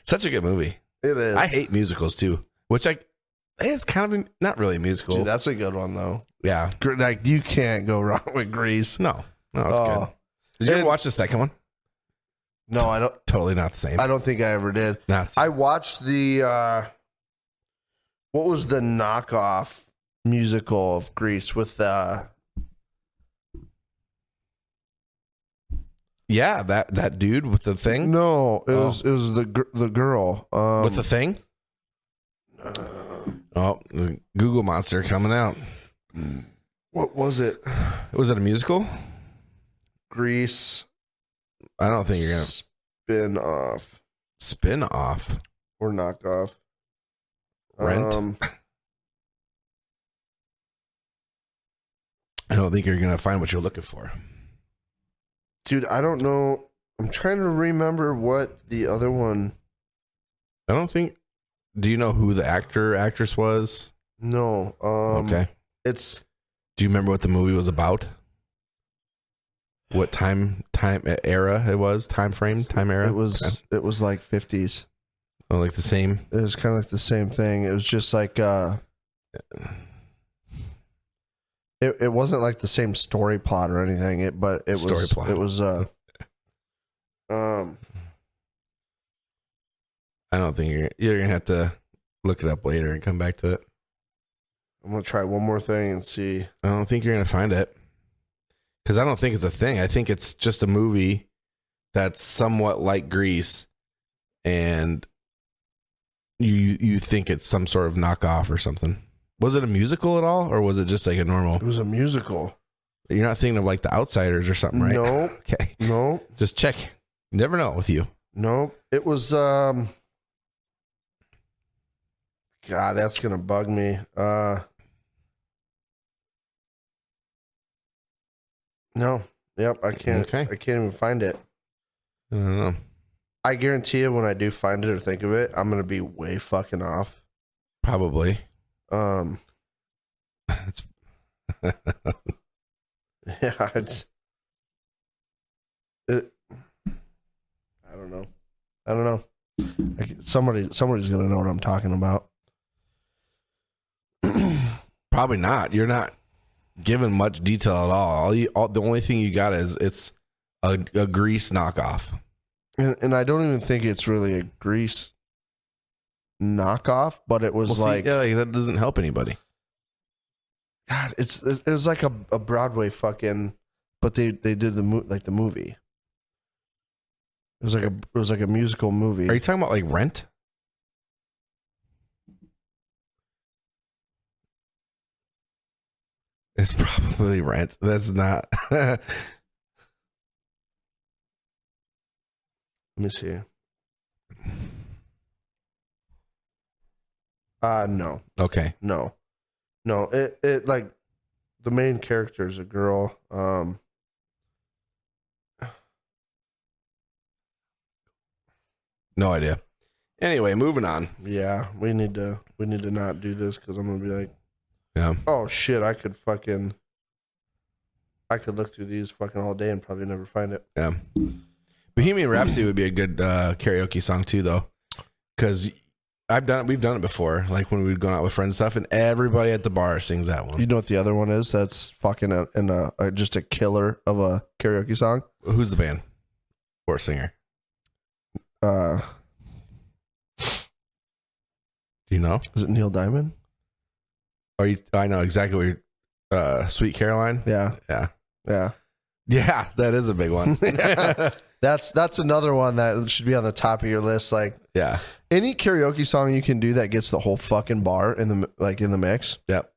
Such a good movie. It is. I hate musicals too, which it's kind of not really a musical. Dude, that's a good one though. Yeah. Like, you can't go wrong with Grease. No, it's good. Oh. Did you ever watch the second one? No, I don't. Totally not the same. I don't think I ever did. Not. I watched the what was the knockoff musical of Grease with Yeah, that dude with the thing. No, it was the girl With the thing. The Google Monster coming out. What was it? Was it a musical? Grease I don't think you're gonna spin off spin off. or knockoff. Rent. I don't think you're gonna find what you're looking for. Dude, I don't know. I'm trying to remember what the other one. I don't think. Do you know who the actress was? No. Okay. It's. Do you remember what the movie was about? What time era it was? Time era? It was like 50s. Oh, like the same. It was kind of like the same thing. It was just like it wasn't like the same story plot or anything. But it Story was plot. it was I don't think you're gonna have to look it up later and come back to it. I'm gonna try one more thing and see. I don't think you're gonna find it because I don't think it's a thing. I think it's just a movie that's somewhat like Grease, and you think it's some sort of knockoff or something. Was it a musical at all, or was it just like a normal? It was a musical. You're not thinking of like The Outsiders or something, right? Nope. Okay. Nope. Just check. You never know with you. Nope. It was God, that's gonna bug me. No. Yep, I can't. Okay. I can't even find it. I don't know. I guarantee you, when I do find it or think of it, I'm gonna be way fucking off. Probably. It's yeah. I don't know. Somebody's gonna know what I'm talking about. Probably not. You're not given much detail at all. The only thing you got is it's a Grease knockoff. And I don't even think it's really a Grease knockoff, but it was that doesn't help anybody. God, it was like a Broadway fucking, but they did the movie. It was like a musical movie. Are you talking about like Rent? It's probably Rent. That's not. Let me see. No. Okay. No. It like the main character is a girl. No idea. Anyway, moving on. Yeah, we need to not do this because I'm gonna be like, Yeah. oh shit, I could look through these fucking all day and probably never find it. Yeah. Bohemian Rhapsody would be a good karaoke song too, though, because We've done it before, like when we've gone out with friends and stuff, and everybody at the bar sings that one. You know what the other one is? That's fucking just a killer of a karaoke song. Who's the band or singer? Do you know? Is it Neil Diamond? I know exactly what you're. Sweet Caroline. Yeah, Yeah. That is a big one. Yeah. That's another one that should be on the top of your list. Like, Yeah. any karaoke song you can do that gets the whole fucking bar in the mix. Yep.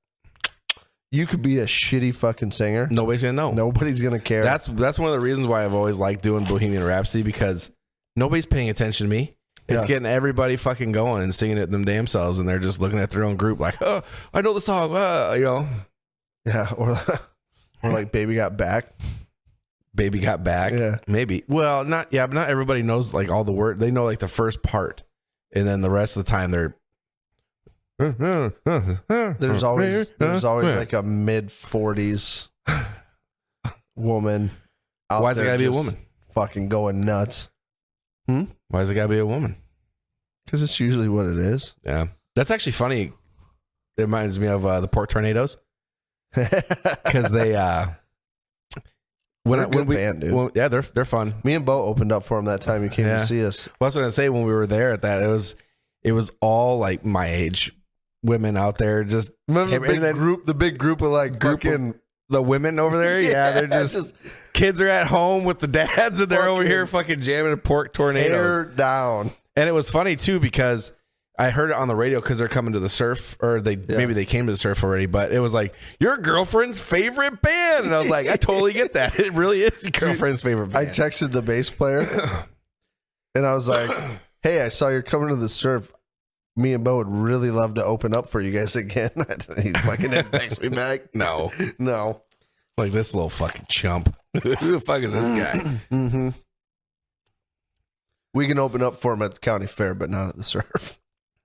You could be a shitty fucking singer. Nobody's gonna know. Nobody's gonna care. That's one of the reasons why I've always liked doing Bohemian Rhapsody, because nobody's paying attention to me. It's getting everybody fucking going and singing it them damn selves, and they're just looking at their own group like, oh, I know the song, you know. Yeah, or like Baby Got Back. Baby Got Back. Yeah. Maybe. Well, but not everybody knows like all the word. They know like the first part, and then the rest of the time they're. There's always like a mid-40s woman out Why's it there gotta be a just woman? fucking going nuts. Why's it gotta be a woman? Because it's usually what it is. Yeah, that's actually funny. It reminds me of the Port Tornadoes, because they band, dude. they're fun. Me and Bo opened up for him that time you came to see us. Well, that's what I was gonna say when we were there at that. It was all like my age women out there. Just Remember the big group of like fucking the women over there. Yeah, they're just kids are at home with the dads, and they're over here fucking jamming a Port Tornadoes. hair down. And it was funny too, because I heard it on the radio because they're coming to the surf, or maybe they came to the surf already, but it was like, your girlfriend's favorite band. And I was like, I totally get that. It really is your girlfriend's favorite band. I texted the bass player and I was like, hey, I saw you're coming to the surf. Me and Bo would really love to open up for you guys again. He fucking didn't text me back. No. Like this little fucking chump. Who the fuck is this guy? Mm-hmm. We can open up for him at the county fair, but not at the surf.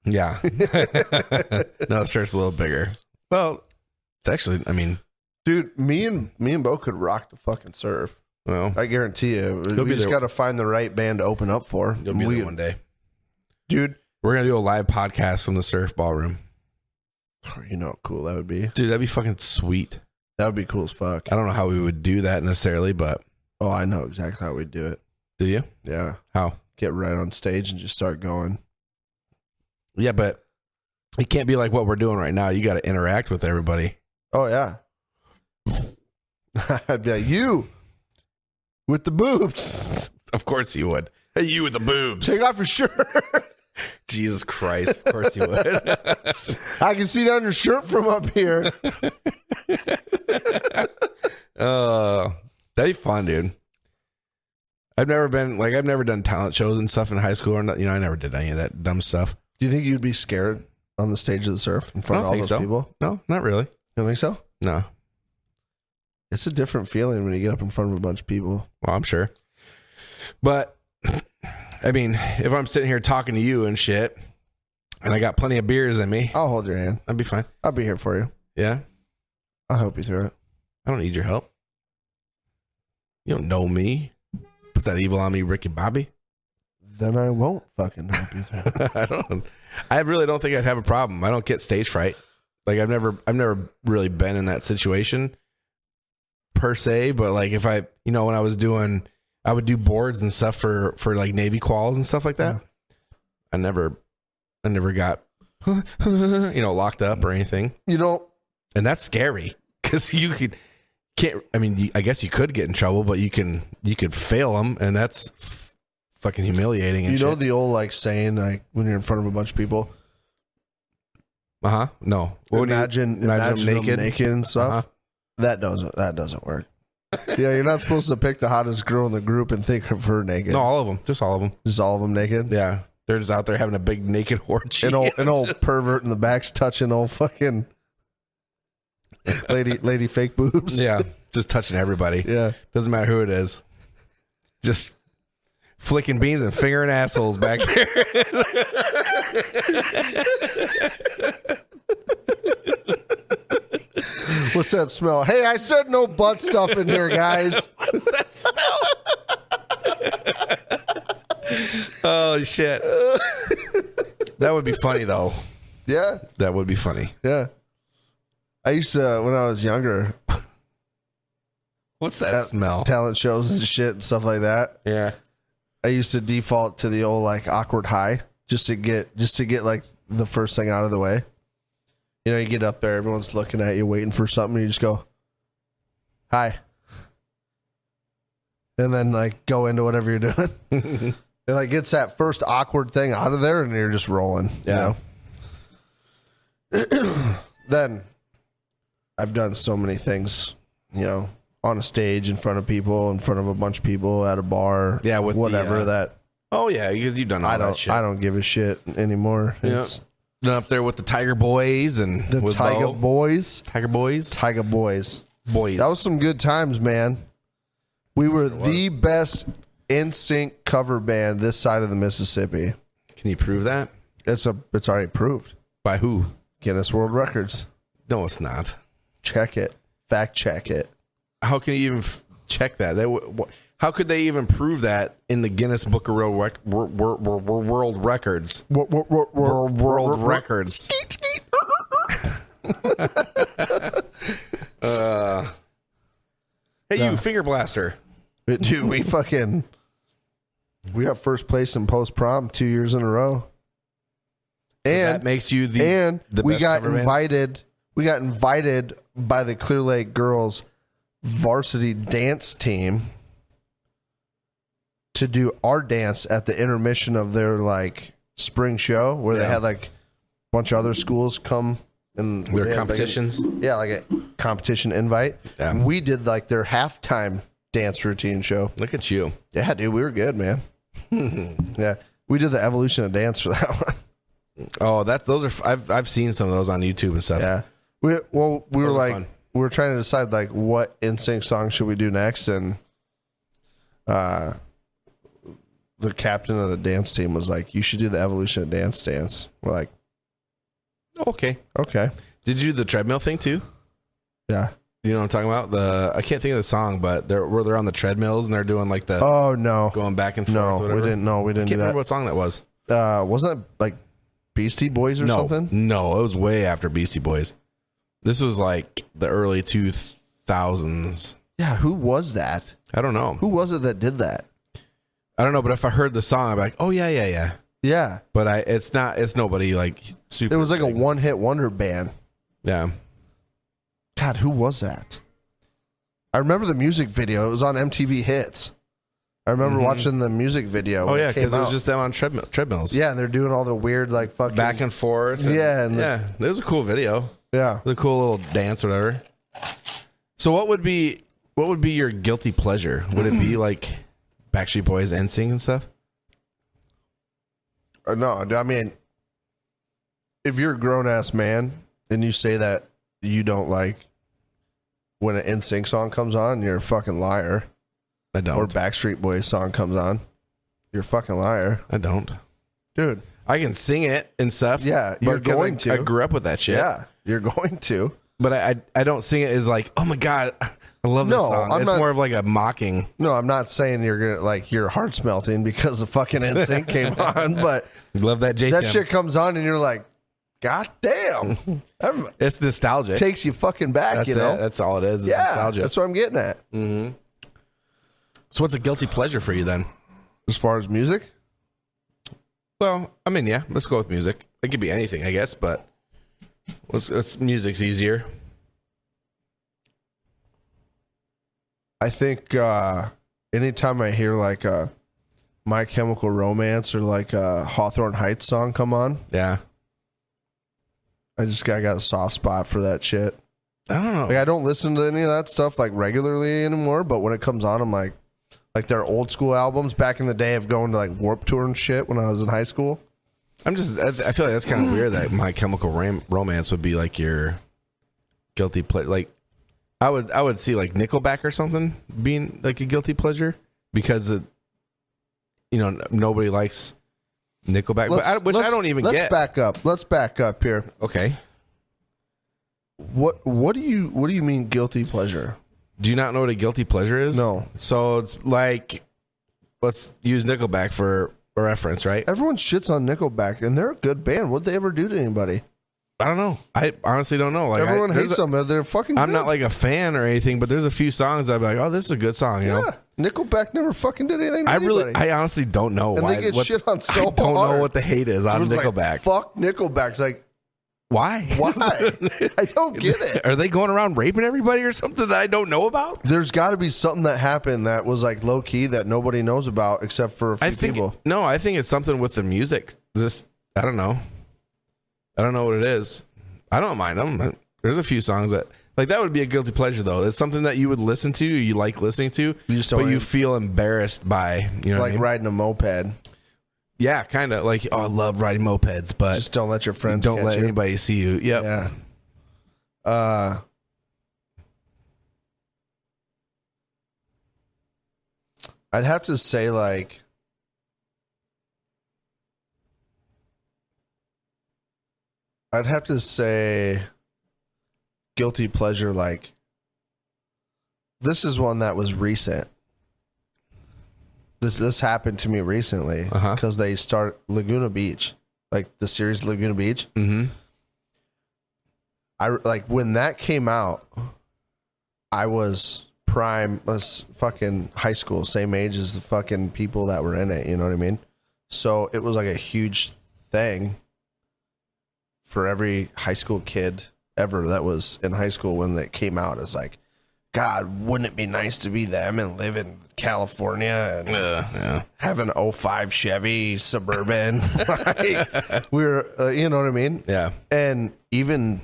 Yeah. No, the surf's a little bigger. Well, it's actually, I mean, dude, me and Bo could rock the fucking surf. Well, I guarantee you. We just got to find the right band to open up for. You'll be there one day. Dude, we're going to do a live podcast from the surf ballroom. You know how cool that would be. Dude, that'd be fucking sweet. That would be cool as fuck. I don't know how we would do that necessarily, but. Oh, I know exactly how we'd do it. Do you? Yeah. How? Get right on stage and just start going. Yeah, but it can't be like what we're doing right now. You got to interact with everybody. Oh, yeah. I'd be like, you with the boobs. Of course you would. Hey, you with the boobs. Take off your shirt. Jesus Christ. Of course you would. I can see down your shirt from up here. That'd be fun, dude. I've never done talent shows and stuff in high school, or not, I never did any of that dumb stuff. Do you think you'd be scared on the stage of the surf in front of all those people? No, not really. You don't think so? No. It's a different feeling when you get up in front of a bunch of people. Well, I'm sure. But, I mean, if I'm sitting here talking to you and shit, and I got plenty of beers in me, I'll hold your hand. I'd be fine. I'll be here for you. Yeah? I'll help you through it. I don't need your help. You don't know me. Put that evil on me, Ricky Bobby. Then I won't fucking help you through it. I really don't think I'd have a problem. I don't get stage fright. Like I've never really been in that situation per se, but like if when I would do boards and stuff for like Navy quals and stuff like that. Yeah. I never got locked up or anything. And that's scary because I guess you could get in trouble, but you could fail them, and that's fucking humiliating. And the old like saying like when you're in front of a bunch of people. No. Imagine them naked and stuff. That doesn't work. Yeah, you're not supposed to pick the hottest girl in the group and think of her naked. No, all of them. Just all of them. Just all of them naked. Yeah, they're just out there having a big naked orgy. An old pervert in the back's touching old fucking lady fake boobs. Yeah, just touching everybody. Yeah, doesn't matter who it is. Just flicking beans and fingering assholes back there. What's that smell? Hey, I said no butt stuff in here, guys. What's that smell? Oh shit. That would be funny though. Yeah. That would be funny. Yeah. I used to, when I was younger, What's that smell? talent shows and shit and stuff like that. Yeah. I used to default to the old like awkward hi just to get like the first thing out of the way. You know, you get up there, everyone's looking at you, waiting for something, and you just go, hi. And then like go into whatever you're doing. It like gets that first awkward thing out of there and you're just rolling. Yeah. You know? Then I've done so many things, you know, on a stage in front of people, in front of a bunch of people at a bar. Yeah, with whatever the, that. Oh yeah, because you've done all that shit. I don't give a shit anymore. Yeah. It's Been up there with the Tiger Boys and the with Tiger Bo. Boys. Tiger Boys. Tiger Boys. Boys. That was some good times, man. We were the best NSYNC cover band this side of the Mississippi. Can you prove that? It's already proved. By who? Guinness World Records. No, it's not. Check it. Fact check it. How can you even check that? How could they even prove that in the Guinness Book of World Records? World Records. Hey, you finger blaster. Dude, we got first place in post prom 2 years in a row. So And that makes you the we best got cover band? invited. We got invited by the Clear Lake girls varsity dance team to do our dance at the intermission of their like spring show where they Yeah. had like a bunch of other schools come and Their they had, like, competitions. like a competition invite. Yeah. We did like their halftime dance routine show. Look at you. Yeah, dude, we were good, man. Yeah, we did the evolution of dance for that one. Oh, those are. I've seen some of those on YouTube and stuff. Yeah, we were Those are like fun. we were trying to decide like what NSYNC song should we do next, and the captain of the dance team was like, "You should do the evolution of dance." We're like, Okay. okay, Did you do the treadmill thing too? yeah. You know what I'm talking about? I can't think of the song, but they're on the treadmills and they're doing like the Oh no, going back and forth. no, whatever. we didn't. No, we I didn't can't do remember that. what song that was. Wasn't it like Beastie Boys or No, something? no, it was way after Beastie Boys. This was like the early 2000s. Yeah, who was that? I don't know. Who was it that did that? I don't know, but if I heard the song, I'd be like, oh yeah. Yeah, But it's nobody like super. it was like a big. one-hit wonder band. Yeah. God, who was that? I remember the music video. It was on MTV Hits. I remember watching the music video. Oh when yeah, came because it was out. just them on treadmills. Yeah, and they're doing all the weird like fucking Back and forth. Yeah, and yeah. It was a cool video. yeah. It was a cool little dance, or whatever. So what would be your guilty pleasure? Would it be like Backstreet Boys, NSYNC and stuff? No, I mean, if you're a grown ass man and you say that you don't like when an NSYNC song comes on, you're a fucking liar. I don't. Or Backstreet Boys song comes on, you're a fucking liar, I don't. dude. I can sing it and stuff. Yeah, but you're 'cause going to. I grew up with that shit. Yeah, you're going to. But I don't sing it as like, oh my god, I love this No, song. I'm It's not- more of like a mocking. No, I'm not saying you're gonna like your heart's melting because the fucking NSYNC came on, but Love that J. that shit comes on and you're like, God damn, that It's nostalgic. takes you fucking back, That's you know? it. That's all it is. It's Yeah, nostalgia. that's what I'm getting at. So what's a guilty pleasure for you then? As far as music, Well, I mean, yeah, let's go with music. It could be anything, I guess, but music's easier. I think anytime I hear like a My Chemical Romance or like a Hawthorne Heights song come on, Yeah. I got a soft spot for that shit. I don't know. Like I don't listen to any of that stuff like regularly anymore, but when it comes on, I'm like their old school albums back in the day of going to like Warped Tour and shit when I was in high school. I feel like that's kind of weird that My Chemical Romance would be like your guilty pleasure. Like, I would see like Nickelback or something being like a guilty pleasure because nobody likes Nickelback, which I don't even let's get. back up. Let's back up here. Okay. What do you mean guilty pleasure? Do you not know what a guilty pleasure is? No. So it's like, let's use Nickelback for reference, right? Everyone shits on Nickelback, and they're a good band. What'd they ever do to anybody? I don't know. I honestly don't know. Like Everyone hates them. They're fucking I'm good. not like a fan or anything, but there's a few songs I'd be like, oh, this is a good song, you know? Nickelback never fucking did anything to anybody. I honestly don't know And why. they get shit on so I don't hard. know what the hate is on Everyone's Nickelback. like, fuck Nickelback. It's like, Why? why? I don't get it. Are they going around raping everybody or something that I don't know about? There's got to be something that happened that was like low key that nobody knows about except for a few people. I think it's something with the music. I don't know. I don't know what it is. I don't mind them. There's a few songs that that would be a guilty pleasure though. It's something that you would listen to, you like listening to, but you feel embarrassed by, you know, like riding a moped. Yeah, kind of like, oh, I love riding mopeds, but Just don't let your friends don't catch let you. anybody see you. Yep. Yeah. I'd have to say guilty pleasure. Like, this is one that was recent. This happened to me recently because they start Laguna Beach, like the series Laguna Beach. Mm-hmm. I like when that came out, I was fucking high school, same age as the fucking people that were in it. You know what I mean? So it was like a huge thing for every high school kid ever that was in high school when it came out. It's like, God, wouldn't it be nice to be them and live in California and have an '05 Chevy Suburban? Like, we were, you know what I mean? Yeah. And even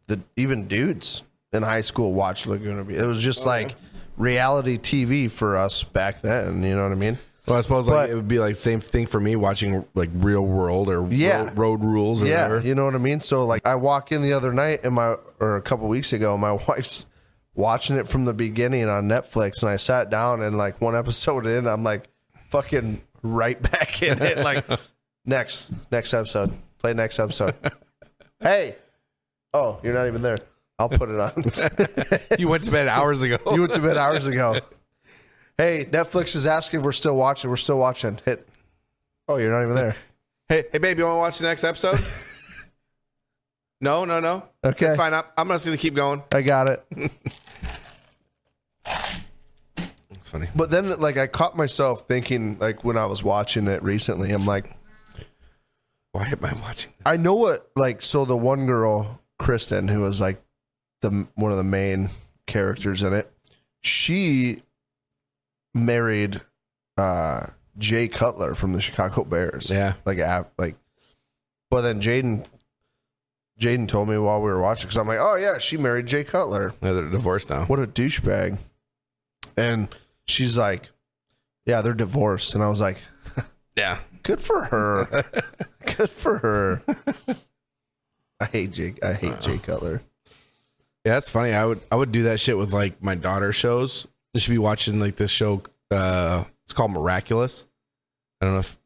dudes in high school watched Laguna Beach. It was just like reality TV for us back then. You know what I mean? Well, I suppose it would be like same thing for me watching like Real World or Road Rules or whatever. You know what I mean? So like I walk in the other night or a couple weeks ago, my wife's watching it from the beginning on Netflix, and I sat down and like one episode in, I'm like fucking right back in it. Like next episode, play next episode. Hey, oh, you're not even there. I'll put it on. You went to bed hours ago. You went to bed hours ago. Hey, Netflix is asking if we're still watching. We're still watching. Hit. Oh, you're not even there. Hey, babe, you want to watch the next episode? No. Okay. It's fine. I'm just going to keep going. I got it. It's funny. But then, like, I caught myself thinking, like, when I was watching it recently, I'm like, why am I watching this? I know what, like, so the one girl, Kristen, who was like one of the main characters in it, she married Jay Cutler from the Chicago Bears. Yeah. But then Jaden told me while we were watching, because I'm like, oh yeah, she married Jay Cutler. Yeah, they're divorced now. What a douchebag. And she's like, yeah, they're divorced. And I was like, Yeah. good for her. Good for her. I hate Jay Cutler. Yeah, that's funny. I would do that shit with like my daughter's shows. You should be watching like this show. It's called Miraculous. I don't know if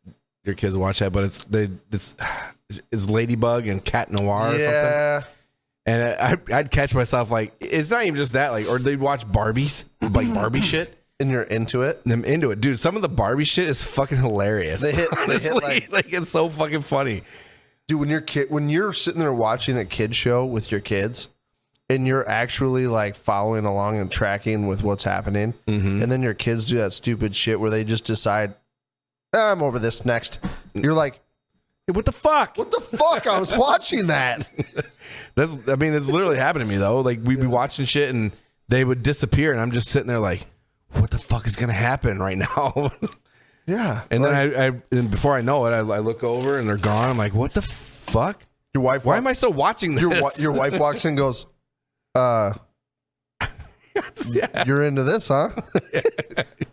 your kids watch that, but it's Ladybug and Cat Noir or something. And I'd catch myself like, it's not even just that, like, or they'd watch Barbies, like Barbie shit. And you're into it? I'm into it. Dude, some of the Barbie shit is fucking hilarious. Honestly, like it's so fucking funny. Dude, when you're sitting there watching a kid show with your kids and you're actually like following along and tracking with what's happening, and then your kids do that stupid shit where they just decide, I'm over this next. You're like, Hey, what the fuck? what the fuck? I was watching that. It's literally happened to me though. Like we'd be watching shit and they would disappear, and I'm just sitting there like, what the fuck is gonna happen right now? Yeah. And then and before I know it, I look over and they're gone. I'm like, what the fuck? Your wife, Why am I still watching this? your wife walks in and goes, you're into this, huh?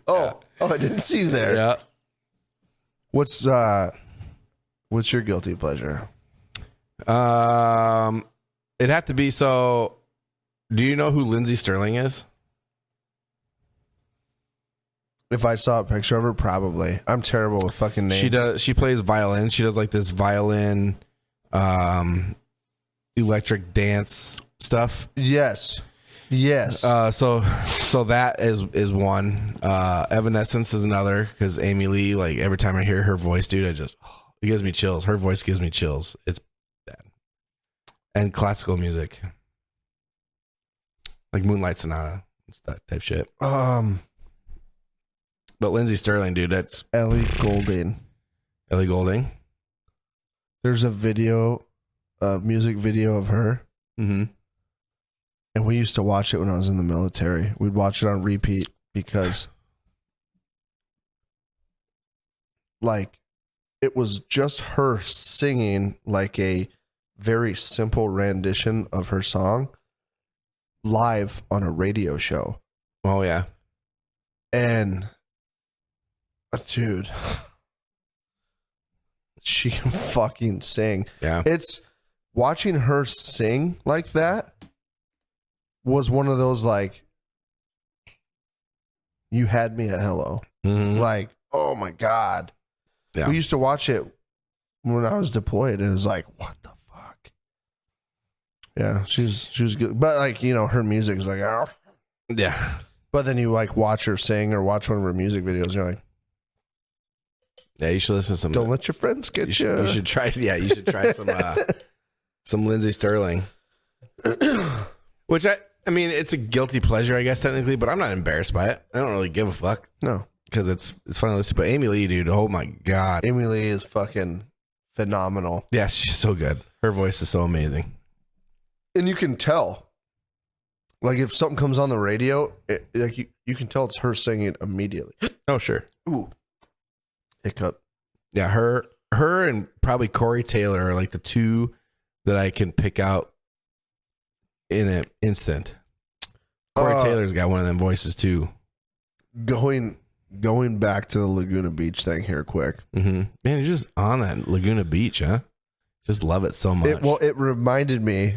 Oh, I didn't see you there. Yeah. What's your guilty pleasure? It'd have to be, so do you know who Lindsey Sterling is? If I saw a picture of her, probably. I'm terrible with fucking names. She plays violin. She does like this violin electric dance stuff. Yes. Yes. So that is one. Evanescence is another because Amy Lee, like every time I hear her voice, dude, it gives me chills. Her voice gives me chills. It's bad. And classical music, like Moonlight Sonata, it's that type shit. But Lindsey Sterling, dude, that's Ellie Goulding. Ellie Goulding. There's a music video of her. Mm-hmm. And we used to watch it when I was in the military. We'd watch it on repeat because, like, it was just her singing like a very simple rendition of her song live on a radio show. Oh yeah. And dude, she can fucking sing. Yeah. It's watching her sing like that was one of those, like, you had me at hello. Mm-hmm. Like, oh my God. Yeah. We used to watch it when I was deployed, and it was like, what the fuck? Yeah, she was good. But, like, you know, her music is like, oh. Yeah. But then you, like, watch her sing or watch one of her music videos, and you're like, Yeah, you should listen to some. don't let your friends get you. You should try. Yeah, you should try some Lindsey Sterling. Which I mean, it's a guilty pleasure, I guess technically, but I'm not embarrassed by it. I don't really give a fuck No. because it's fun to listen. But Amy Lee, dude, oh my God, Amy Lee is fucking phenomenal. yeah, she's so good. Her voice is so amazing. And you can tell. Like, if something comes on the radio, like you can tell it's her singing immediately. Oh sure, Ooh. Hiccup. yeah, her and probably Corey Taylor are like the two that I can pick out in an instant. Corey Taylor's got one of them voices too. Going back to the Laguna Beach thing here quick. Mm-hmm. Man, you're just on that Laguna Beach, huh? Just love it so much. It reminded me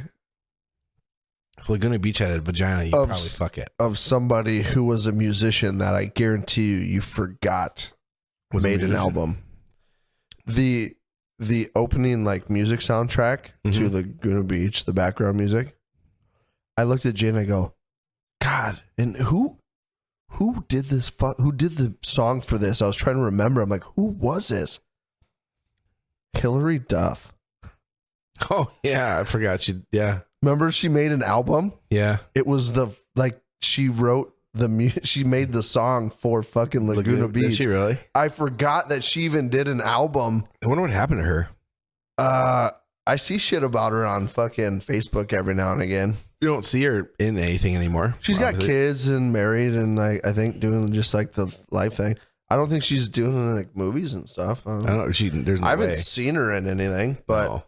If Laguna Beach had a vagina, you'd probably fuck it. of somebody who was a musician that I guarantee you forgot Was a made an musician? album. The opening, like, music soundtrack to Laguna Beach, the background music. I looked at Jay and I go, God, and who did this? Who did the song for this? I was trying to remember. I'm like, who was this? Hillary Duff. Oh yeah, I forgot she. Yeah, Remember, she made an album. yeah. It was she wrote she made the song for fucking Laguna Beach. Did she really? I forgot that she even did an album. I wonder what happened to her. I see shit about her on fucking Facebook every now and again. You don't see her in anything anymore. She's got obviously. kids and married, and I think doing just like the life thing. I don't think she's doing like movies and stuff. I don't I know. don't know. There's no I haven't way. seen her in anything, but No.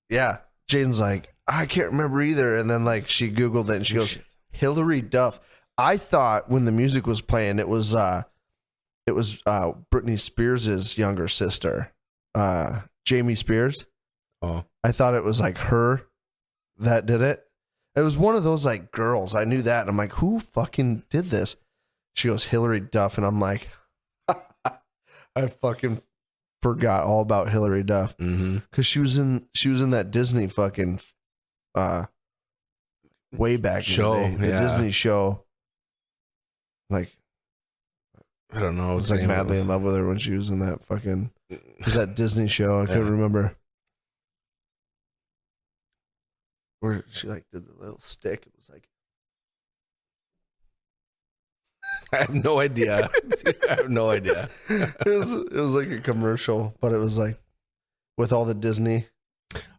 yeah, Jaden's like, I can't remember either. And then, like, she Googled it and she goes, Hillary Duff. I thought when the music was playing, it was Britney Spears' younger sister, Jamie Spears. Oh, I thought it was like her that did it. It was one of those, like, girls. I knew that. And I'm like, who fucking did this? She goes, Hillary Duff. And I'm like, I fucking forgot all about Hillary Duff. mm-hmm. Cause she was in that Disney fucking, way back Show, in the day, the yeah. Disney show. Like, I don't know. I was like madly in love with her when she was in that fucking, was that Disney show. I couldn't Yeah. remember. Where she, like, did the little stick. It was like, I have no idea. I have no idea. it was like a commercial, but it was like with all the Disney.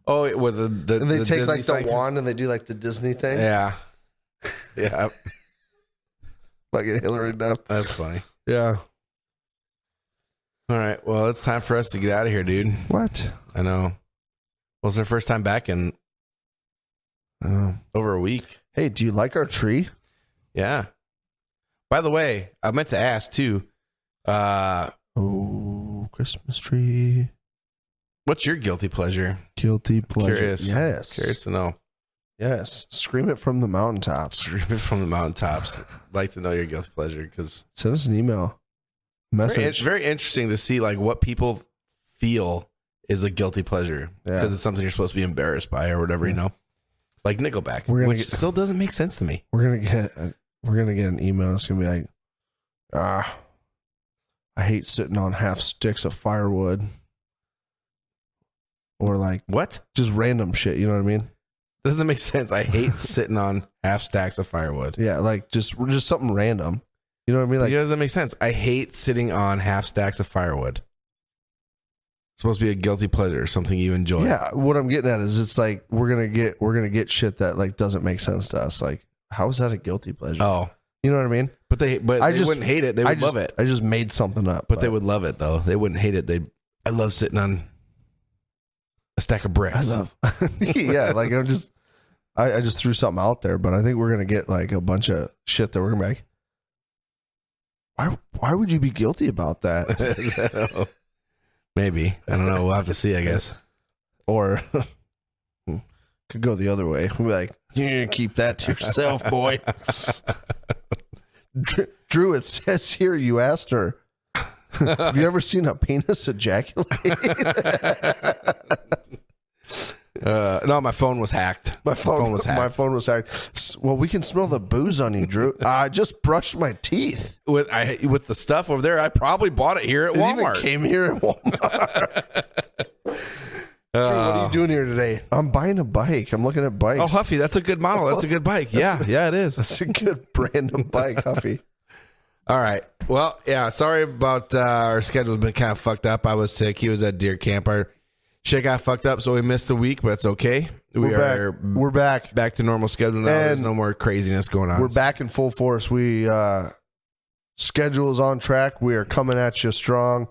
Oh, with the And they the take Disney like the cycles? wand and they do like the Disney thing. Yeah, yeah. Like a Hillary Duff. That's funny. Yeah. All right. Well, it's time for us to get out of here, dude. What? I know. Well, it's our first time back in I don't know. over a week. Hey, do you like our tree? Yeah. By the way, I meant to ask too. Oh, Christmas tree. What's your guilty pleasure? Guilty pleasure. Curious. Yes. Curious to know. Yes. Scream it from the mountaintops. Scream it from the mountaintops. I'd like to know your guilty pleasure because Send us an email. Message. very interesting to see like what people feel is a guilty pleasure Yeah. because it's something you're supposed to be embarrassed by or whatever, you know. like Nickelback, We're gonna which get- still doesn't make sense to me. We're gonna get an email. It's gonna be like, I hate sitting on half sticks of firewood, or like What? just random shit. You know what I mean? Doesn't make sense. I hate sitting on half stacks of firewood. Yeah, like just something random. You know what I mean? Like It doesn't make sense. I hate sitting on half stacks of firewood. It's supposed to be a guilty pleasure, something you enjoy. yeah. What I'm getting at is it's like we're gonna get shit that like doesn't make sense to us. Like how is that a guilty pleasure? Oh, You know what I mean? but they wouldn't hate it. They would love it. I just made something up. But they would love it though. They wouldn't hate it. I love sitting on a stack of bricks. I love. Yeah, like I just threw something out there, but I think we're gonna get like a bunch of shit that we're gonna be like, why would you be guilty about that? Maybe. I don't know. We'll have to see, I guess. Or could go the other way. We'll be like, you need to keep that to yourself, boy. Drew, it says here you asked her, have you ever seen a penis ejaculate? No, my phone was hacked. My phone was hacked. My phone was hacked. Well, we can smell the booze on you, Drew. I just brushed my teeth. With the stuff over there, I probably bought it here at It even Walmart. came here at Walmart. Drew, what are you doing here today? I'm buying a bike. I'm looking at bikes. Oh, Huffy, that's a good model. That's a good bike. Yeah, it is. That's a good brand of bike, Huffy. All right. Well, yeah, sorry about our schedule's been kind of fucked up. I was sick. He was at deer camp. Our shit got fucked up, so we missed a week, but it's okay. We're back. Back to normal schedule now. There's no more craziness going on. We're back in full force. We schedule is on track. We are coming at you strong.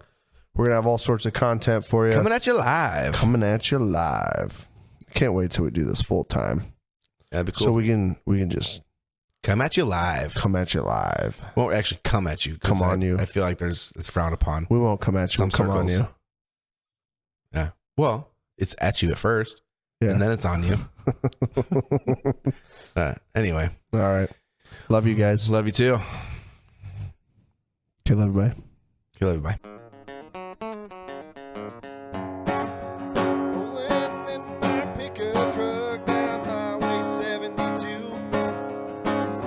We're gonna have all sorts of content for you. Coming at you live. Coming at you live. Can't wait till we do this full time. That'd be cool. So we can just come at you live. come at you live. Won't actually come at you. 'Cause Come on you. I feel like it's frowned upon. We won't come at you. Some We'll come on circles. you. Yeah. Well, it's at you at first, Yeah. and then it's on you. Anyway, All right. Love you guys. love you too. Okay, love you. Bye. Okay, love you. Bye. Rolling in my pickup truck down Highway 72.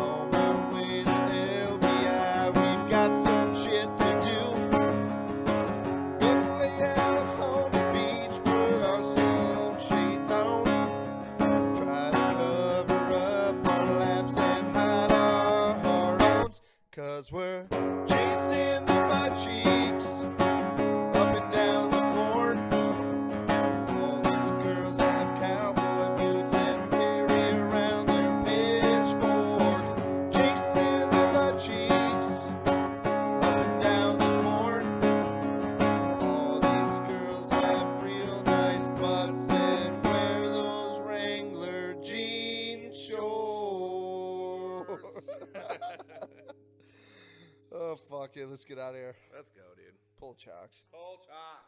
On my way to LBI, we've got some shit to do. Gonna lay out on the beach, put our sunshades on. Try to cover up our laps and hide our hormones. 'Cause we're chasing the butt cheeks up and down the corn. All these girls have cowboy boots and carry around their pitchforks. Chasing the butt cheeks up and down the corn. All these girls have real nice butts and wear those Wrangler jean shorts. Oh, fuck it. Let's get out of here. Let's go, dude. Pull chocks. Whole talk.